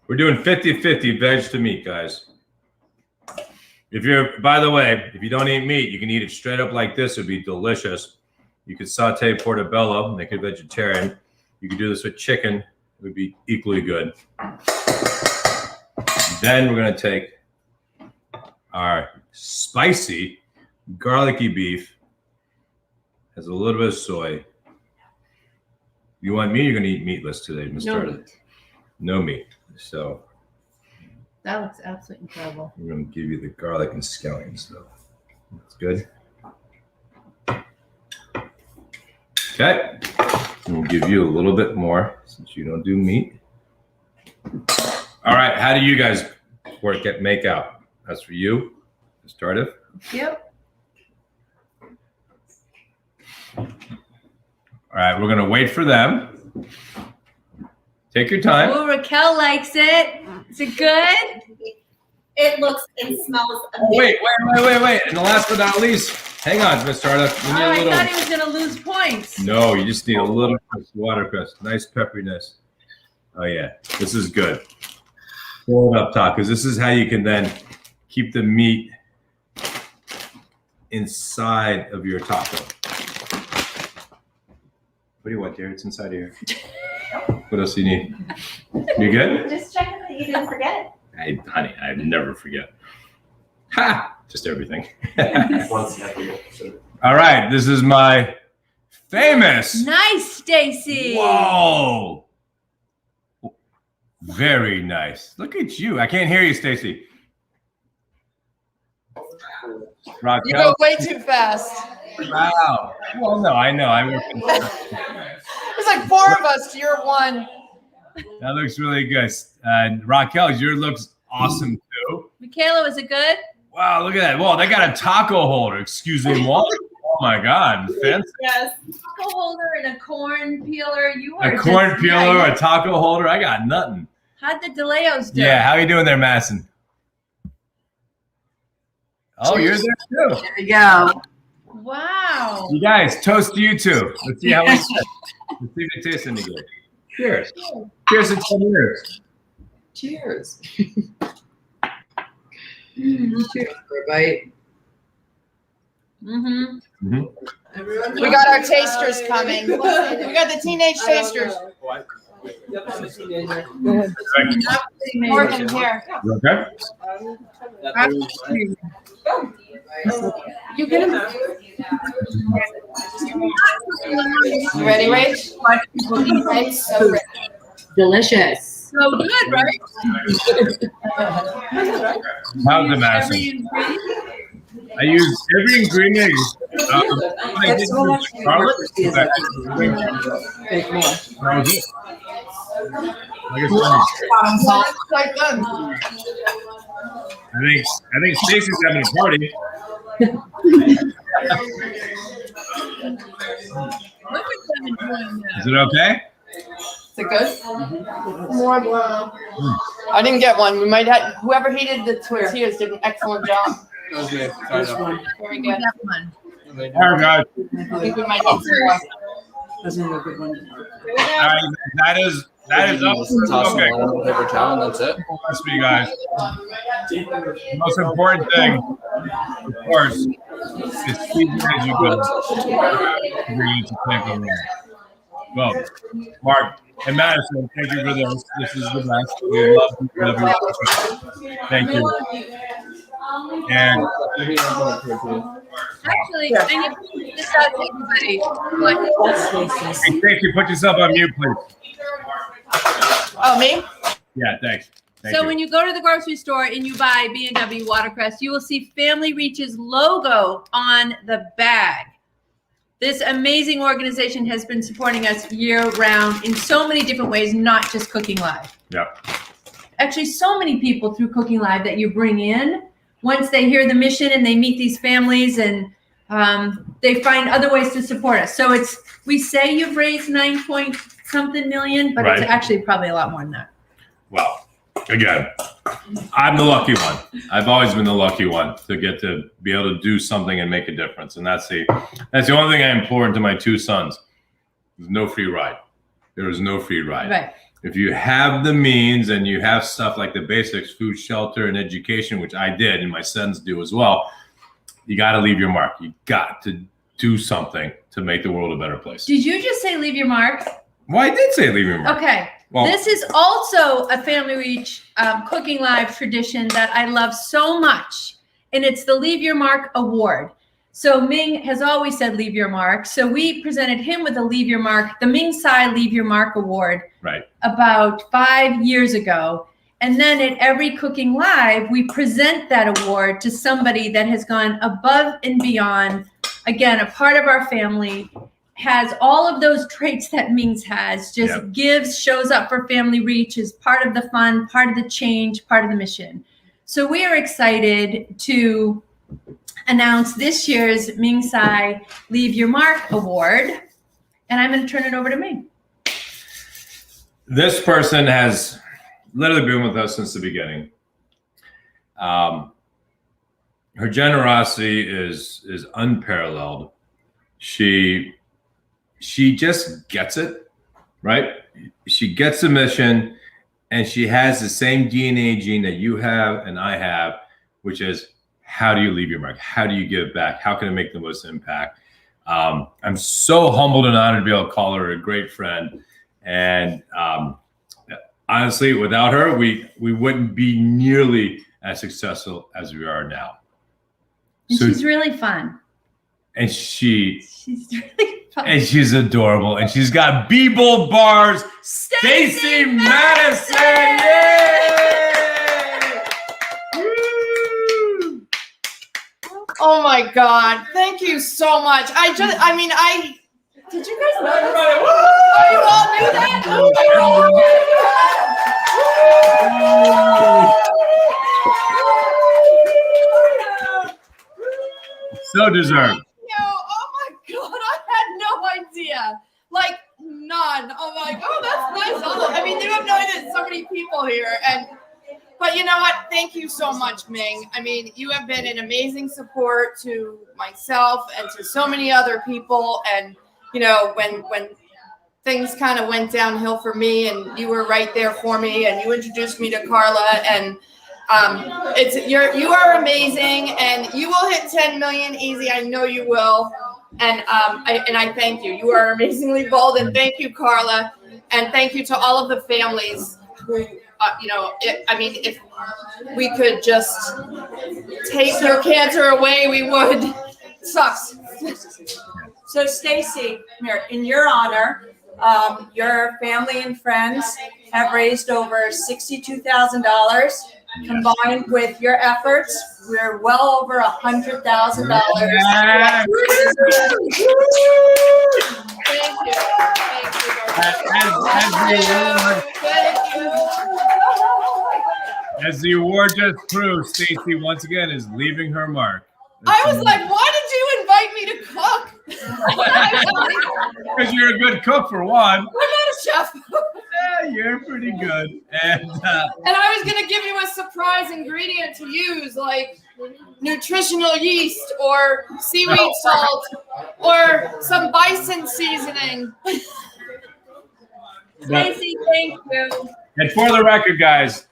We're doing 50-50 veg to meat, guys. If you're, by the way, if you don't eat meat, you can eat it straight up like this. It'd be delicious. You could saute portobello, make it vegetarian. You could do this with chicken. It would be equally good. Then we're going to take our spicy, garlicky beef. Has a little bit of soy. You want meat? You're going to eat meatless today, Ms. No Tardif. No meat. So That looks absolutely incredible. I'm going to give you the garlic and scallions, though. That's good. Okay. And we'll give you a little bit more since you don't do meat. All right. How do you guys work at make out? That's for you. Ms. Tardif. Yep. All right. We're going to wait for them. Take your time. Oh, Raquel likes it. Is it good? It looks and smells Oh, wait. And the last but not least, hang on, Ms. Tardif. Oh, I thought he was going to lose points. No, you just need a little watercress. Nice pepperiness. Oh, yeah. This is good. Pull it up top, because this is how you can then keep the meat inside of your taco. What do you want, Jared? It's inside here. What else do you need? You good? Just checking that you didn't forget it. Hey, honey, I never forget. Ha! Just everything. All right, this is my famous. Nice, Stacy. Whoa. Very nice. Look at you. I can't hear you, Stacy. Raquel. You go way too fast. Wow. Well, no, I know. There's like 4 of us to your 1. That looks really good. And Raquel, yours looks awesome too. Michaela, was it good? Wow, look at that. Whoa, they got a taco holder. Excuse me, what? Oh my God, fancy. Yes. Taco holder and a corn peeler. You are A corn just peeler, nice. a taco holder. I got nothing. How'd the DeLeos do? Yeah, how you doing there, Madison? Oh, you're there too. There we go. Wow. You guys, toast to you two. Let's see how we Let's see if it tastes any good. Cheers. Cheers to 10 years. Cheers. Cheers for a bite. Mm-hmm. We got our tasters coming. We got the teenage tasters. Morgan here. You okay? You get him. You ready, Rach? It's so rich. Delicious. So good, right? How's the Madison? I use every ingredient. I did use garlic. That was it. I guess I think Stacey's having a party. Is it okay? Is it good? More blow. I didn't get one. We might have whoever heated the tortillas did an excellent job. Okay. Very good. All right, guys. I think we might need some more. That's a good one. All right, that is up. Okay. Paper towel, and that's it. Trust me, guys. The most important thing, of course, is keeping as you go. Well, Mark, And Madison, thank you for this. This is the best. We love you. Thank you. And Actually, I need to point this out to everybody. hey, thank you. Put yourself on mute, please. Oh, me? Yeah, thanks. Thank So you. when you go to the grocery store and you buy B&W watercress, you will see Family Reach's logo on the bag. This amazing organization has been supporting us year-round in so many different ways, not just Cooking Live. Yep. Actually, so many people through Cooking Live that you bring in, once they hear the mission and they meet these families and they find other ways to support us. So we say you've raised 9-point-something million, but Right. it's actually probably a lot more than that. Well, again, I'm the lucky one. I've always been the lucky one to get to be able to do something and make a difference. And that's the only thing I implore to my two sons. There's no free ride. There is no free ride. Right. If you have the means and you have stuff like the basics, food, shelter, and education, which I did and my sons do as well, you got to leave your mark. You got to do something to make the world a better place. Did you just say leave your mark? Well, I did say leave your mark. Okay. Well, this is also a Family Reach Cooking Live tradition that I love so much, and it's the Leave Your Mark Award. So Ming has always said leave your mark. So we presented him with a Leave Your Mark, the Ming Tsai Leave Your Mark Award, right, about 5 years ago. And then at every Cooking Live, we present that award to somebody that has gone above and beyond, again, a part of our family, has all of those traits that Ming's has, just Yep. gives, shows up for Family Reach, is part of the fun, part of the change, part of the mission. So we are excited to announce this year's Ming Tsai Leave Your Mark Award. And I'm going to turn it over to Ming. This person has literally been with us since the beginning. Her generosity is unparalleled. She just gets it, right? She gets the mission, and she has the same DNA gene that you have and I have, which is, how do you leave your mark? How do you give back? How can I make the most impact? I'm so humbled and honored to be able to call her a great friend. And honestly, without her, we wouldn't be nearly as successful as we are now. And she's really fun. And she's really fun. And she's adorable. And she's got B-Bold bars. Stacey Madison! Yay! Oh my God. Thank you so much. Did you guys know that? You all knew that? Oh my God. So deserved. Oh my God. I had no idea. Like, none. I'm like, oh, that's nice. I mean, you have no idea there's so many people here. But you know what? Thank you so much, Ming. I mean, you have been an amazing support to myself and to so many other people. And, you know, when things kind of went downhill for me and you were right there for me and you introduced me to Carla, and you are amazing, and you will hit 10 million easy. I know you will. And I thank you. You are amazingly bold, and thank you, Carla. And thank you to all of the families who, if we could just take your cancer away, we would. It sucks. So Stacey, in your honor, your family and friends have raised over $62,000. Combined with your efforts, we're well over $100,000. Yeah. Thank you. As the award just proved, Stacey once again is leaving her mark. I was like, why did you invite me to cook? Because you're a good cook, for one. I'm not a chef. Yeah, you're pretty good. And I was going to give you a surprise ingredient to use, like nutritional yeast or seaweed salt or some bison seasoning. Stacey, thank you. And for the record, guys,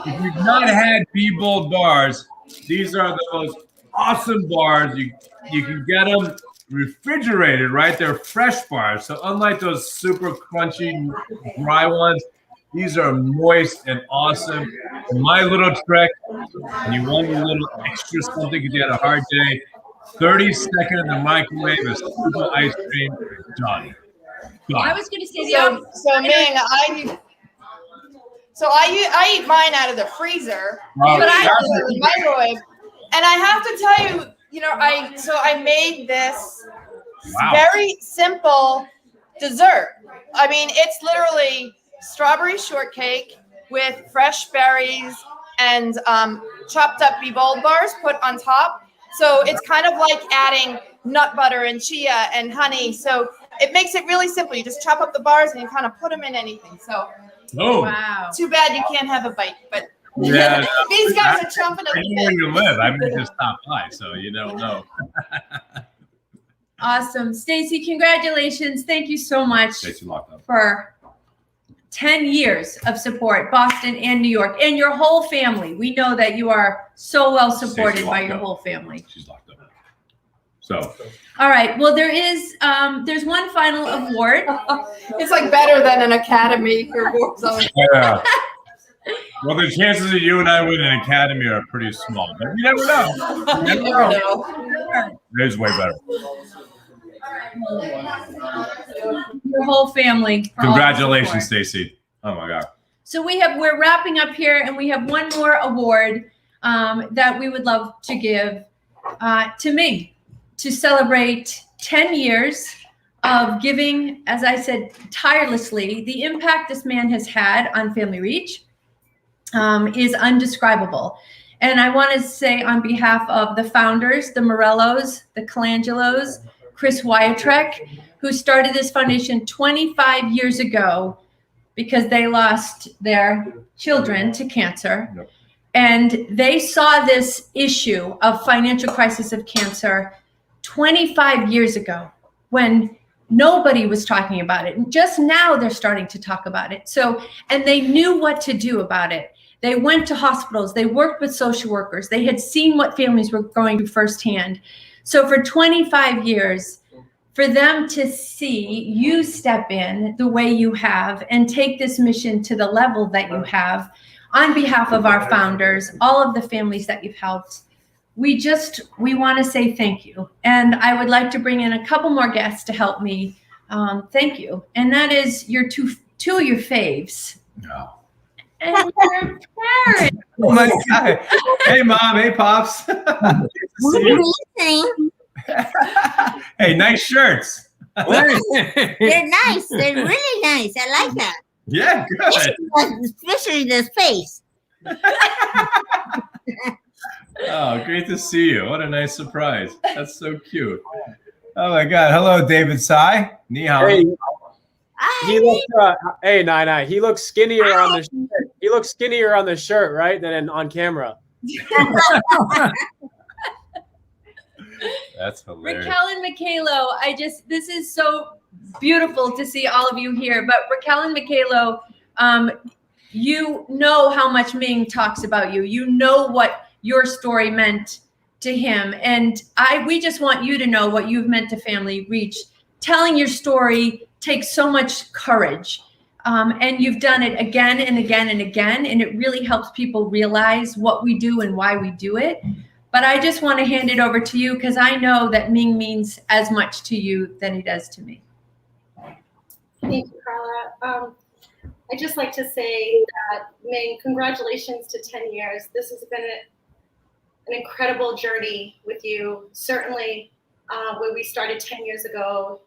if you've not had B-Bold bars, these are the most awesome bars. You can get them refrigerated, right? They're fresh bars. So unlike those super crunchy, dry ones, these are moist and awesome. And my little trick, when you want a little extra something because you had a hard day, 30-second in the microwave, a scoop of ice cream, done. I was going to say the So Ming, I eat mine out of the freezer, Wow. but I put it in the microwave. And I have to tell you, I made this very simple dessert. I mean, it's literally strawberry shortcake with fresh berries and chopped up Be-Bold bars put on top. So it's kind of like adding nut butter and chia and honey. So it makes it really simple. You just chop up the bars and you kind of put them in anything. So wow. Too bad you can't have a bite, but Yeah, these guys are chomping at I the know where bit. you live. I may just stop by, so you don't know. Awesome. Stacy, congratulations. Thank you so much Stacy locked up. for 10 years of support, Boston and New York, and your whole family. We know that you are so well supported by your whole family. She's locked up. So. All right. Well, there's one final award. It's like better than an Academy Award. Yeah. Well, the chances of you and I winning an Academy are pretty small, but you never know. You never know. It is way better. Your whole family. Congratulations, Stacy. Oh my God. So we're wrapping up here, and we have one more award that we would love to give to Ming to celebrate 10 years of giving, as I said, tirelessly. The impact this man has had on Family Reach is undescribable. And I want to say on behalf of the founders, the Morellos, the Colangelos, Chris Wyatrek, who started this foundation 25 years ago because they lost their children to cancer. Yep. And they saw this issue of financial crisis of cancer 25 years ago when nobody was talking about it. And just now they're starting to talk about it. So, and they knew what to do about it. They went to hospitals. They worked with social workers. They had seen what families were going through firsthand. So for 25 years, for them to see you step in the way you have and take this mission to the level that you have on behalf of our founders, all of the families that you've helped, we want to say thank you. And I would like to bring in a couple more guests to help me. Thank you. And that is your two of your faves. No. And your parents. Oh my God. Hey, Mom. Hey, Pops. Hey, nice shirts. They're nice. They're really nice. I like that. Yeah, good. Especially the face. Oh, great to see you. What a nice surprise. That's so cute. Oh my God. Hello, David Tsai. Ni hao. Hey. He looks, hey, Nai. He looks skinnier on the shirt. He looks skinnier on the shirt, right, than on camera. That's hilarious. Raquel and Michaelo, this is so beautiful to see all of you here. But Raquel and Michaelo, you know how much Ming talks about you. You know what your story meant to him. And we just want you to know what you've meant to Family Reach. Telling your story takes so much courage. And you've done it again and again and again. And it really helps people realize what we do and why we do it. But I just want to hand it over to you because I know that Ming means as much to you than he does to me. Thank you, Carla. I'd just like to say that, Ming, congratulations to 10 years. This has been an incredible journey with you. Certainly, where we started 10 years ago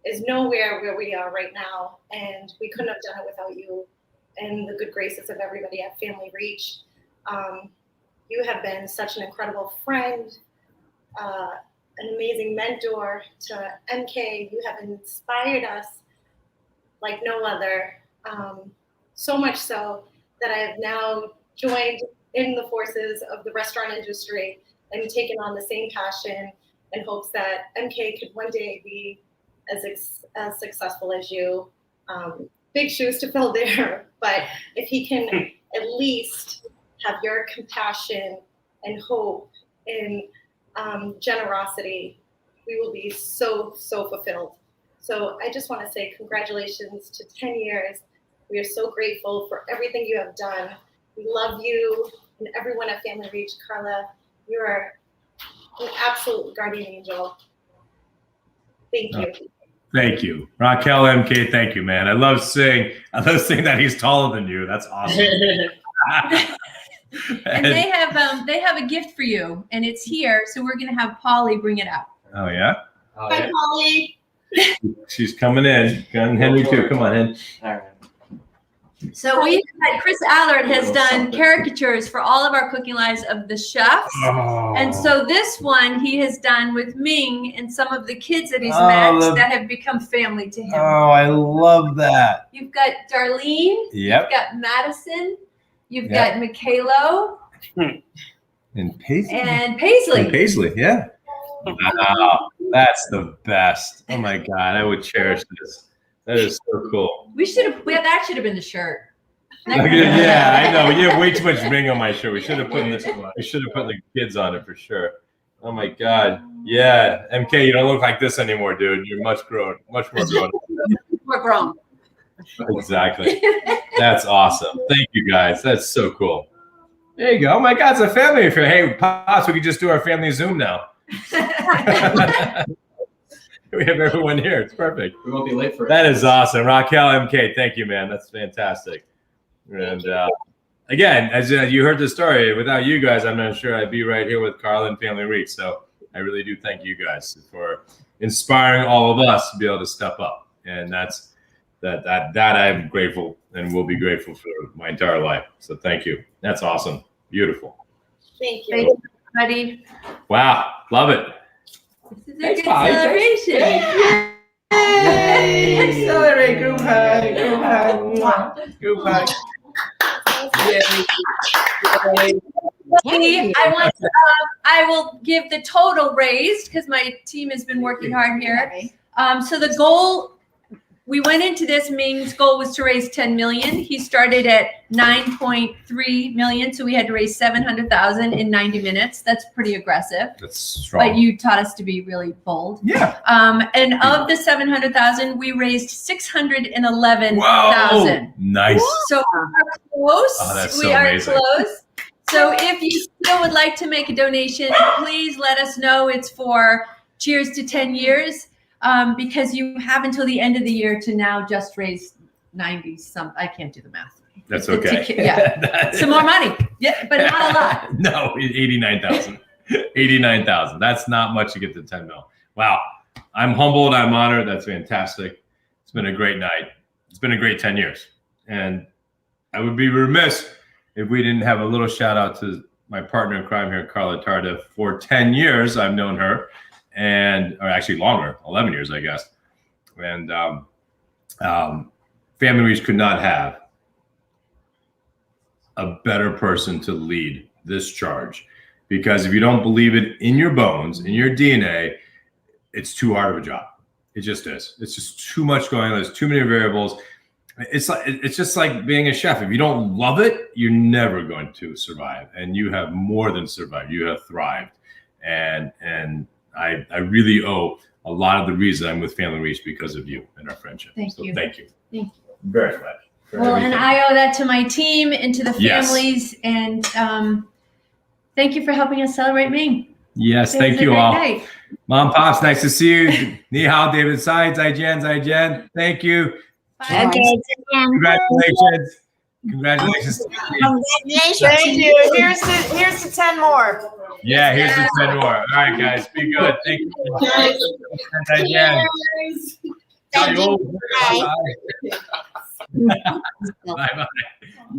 is nowhere where we are right now. And we couldn't have done it without you and the good graces of everybody at Family Reach. You have been such an incredible friend, an amazing mentor to MK. You have inspired us like no other. So much so that I have now joined in the forces of the restaurant industry and taken on the same passion in hopes that MK could one day be as successful as you. Big shoes to fill there, but if he can at least have your compassion and hope and generosity we will be so, so fulfilled. So I just want to say congratulations to 10 years. We are so grateful for everything you have done. We love you and everyone at Family Reach. Carla, you are an absolute guardian angel. Thank you. Thank you, Raquel MK. Thank you, man. I love saying that he's taller than you. That's awesome. And they have a gift for you, and it's here. So we're gonna have Polly bring it out. Oh yeah. Bye, Polly. She's coming in. And Henry too. Come on, Hen. All right. So Chris Allard has done caricatures for all of our cooking lives of the chefs. Oh. And so this one he has done with Ming and some of the kids that he's met that have become family to him. Oh, I love that. You've got Darlene. Yep. You've got Madison. You've got Michaelo. And Paisley. And Paisley. And Paisley, yeah. Wow, that's the best. Oh my God, I would cherish this. That is so cool. That should have been the shirt. Yeah, I know. You have way too much Ming on my shirt. We should have put the kids on it for sure. Oh my God. Yeah. MK, you don't look like this anymore, dude. You're much more grown. We're grown. Exactly. That's awesome. Thank you guys. That's so cool. There you go. Oh my God, it's a family affair. Hey, Pops, we could just do our family Zoom now. We have everyone here. It's perfect. We won't be late for it. That is awesome. Raquel MK, thank you, man. That's fantastic. And again, as you heard the story, without you guys, I'm not sure I'd be right here with Carla and Family Reach. So I really do thank you guys for inspiring all of us to be able to step up. And that I'm grateful and will be grateful for my entire life. So thank you. That's awesome. Beautiful. Thank you. Thank you, everybody. Wow. Love it. This is a good celebration. Yay! Celebrate group hug. Group hug. Group hug. I will give the total raised because my team has been working hard here. So the goal, we went into this, Ming's goal was to raise 10 million. He started at 9.3 million. So we had to raise 700,000 in 90 minutes. That's pretty aggressive. That's strong. But you taught us to be really bold. Yeah. And of the 700,000, we raised 611,000. Wow. Nice. So we are close. Oh, that's we so are amazing. close. So if you still would like to make a donation, please let us know. It's for Cheers to 10 years. Because you have until the end of the year to now just raise 90 some. I can't do the math. That's okay. Yeah, some more money. Yeah, but not a lot. No, 89,000. 89,000. That's not much to get to 10 mil. Wow. I'm humbled. I'm honored. That's fantastic. It's been a great night. It's been a great 10 years. And I would be remiss if we didn't have a little shout out to my partner in crime here, Carla Tardif. For 10 years, I've known her. Or actually longer, 11 years, I guess. And Family Reach could not have a better person to lead this charge. Because if you don't believe it in your bones, in your DNA, it's too hard of a job. It just is. It's just too much going on. There's too many variables. It's just like being a chef. If you don't love it, you're never going to survive. And you have more than survived. You have thrived. And I really owe a lot of the reason I'm with Family Reach because of you and our friendship. Thank you. Thank you. Thank you. Very much. Well, and I owe that to my team and to the families. And thank you for helping us celebrate Ming. Yes, It thank was a you great all. night. Mom, Pops, nice to see you. Ni hao, David Tsai, Zai Jen. Thank you. Okay. Congratulations. Congratulations. Congratulations. Thank you. Here's the 10 more. Yeah, here's the 10 more. All right, guys, be good. Thank you. Zai Jen. Thank you. Bye-bye.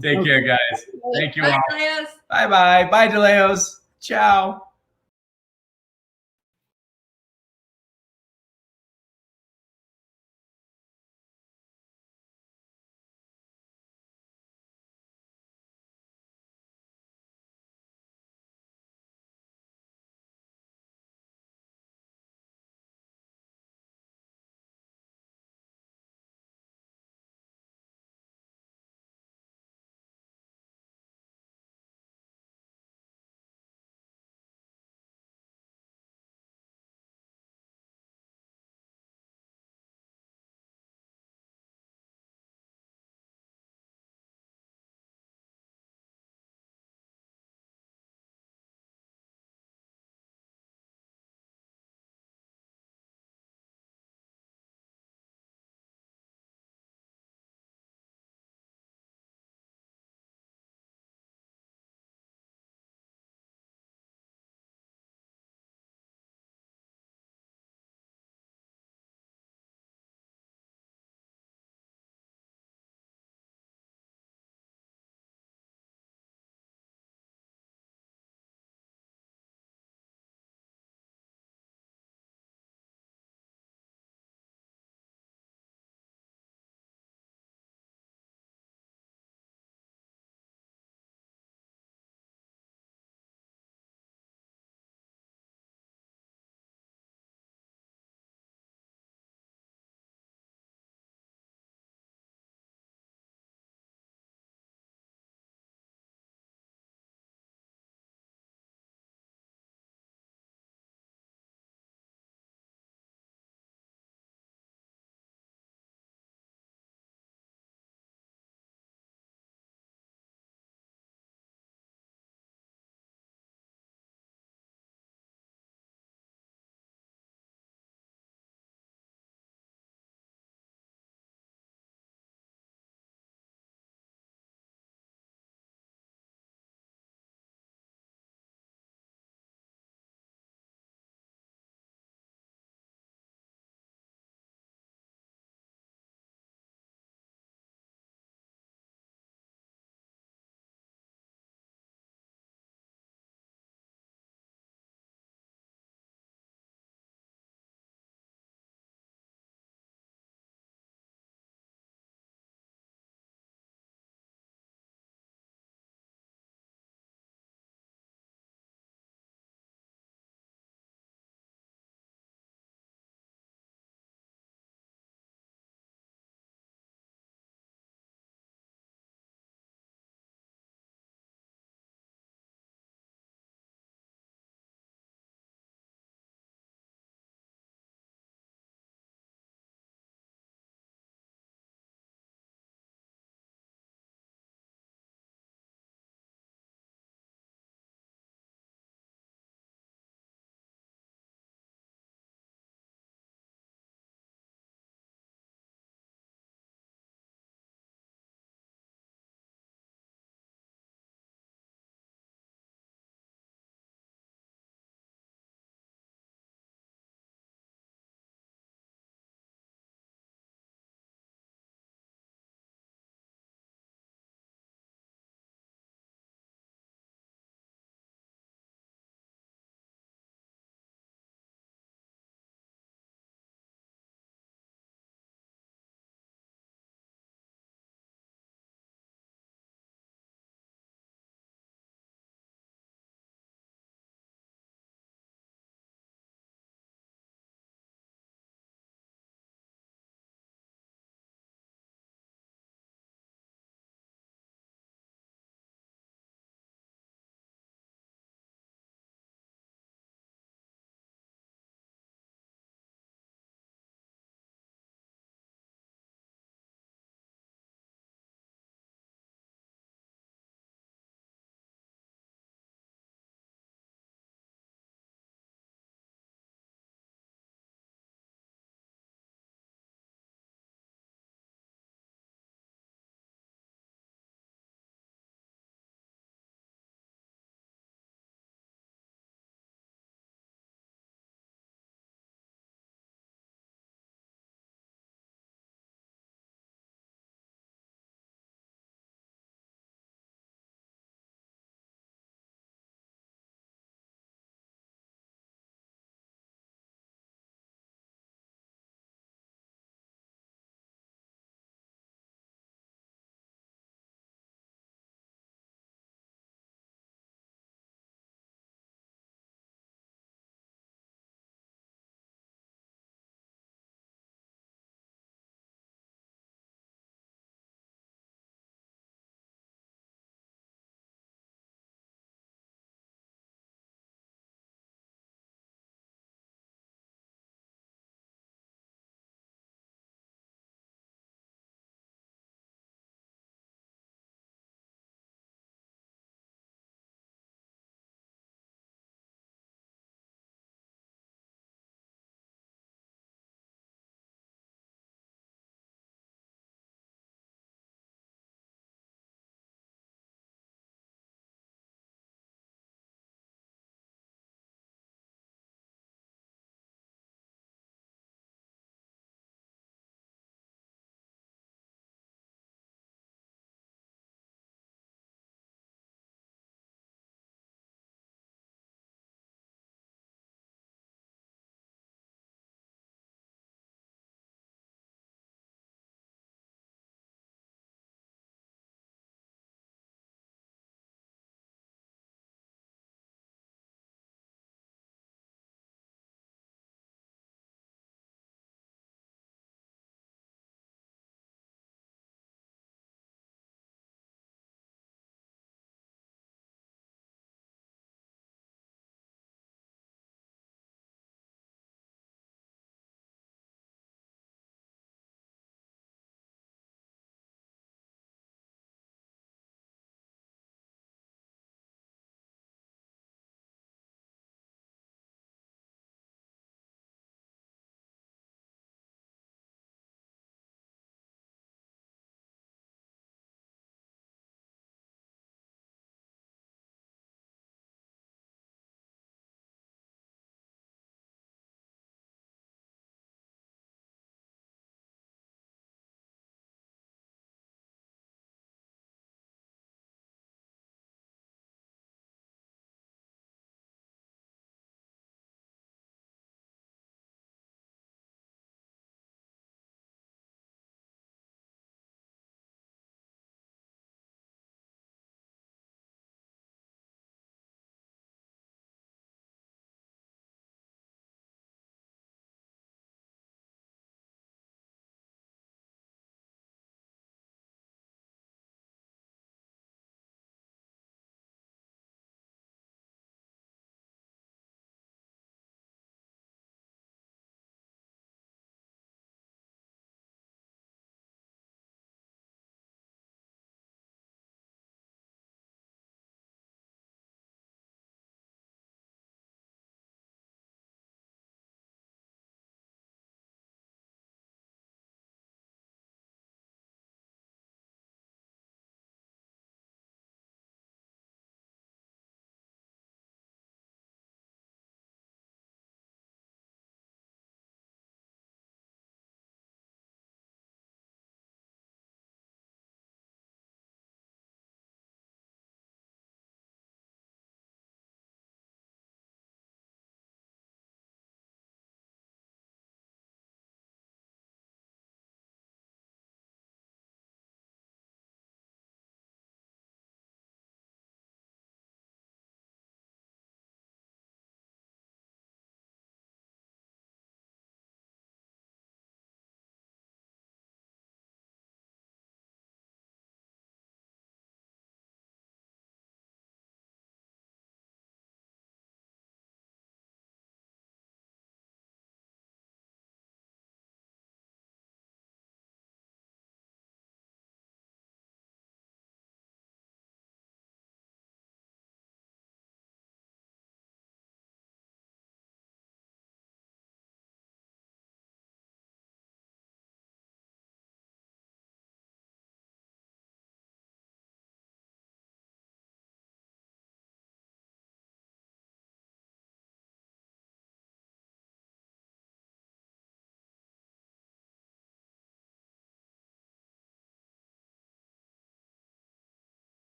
Take care, guys. Thank you Bye, all. Leos. Bye-bye. Bye, DeLeos. Ciao.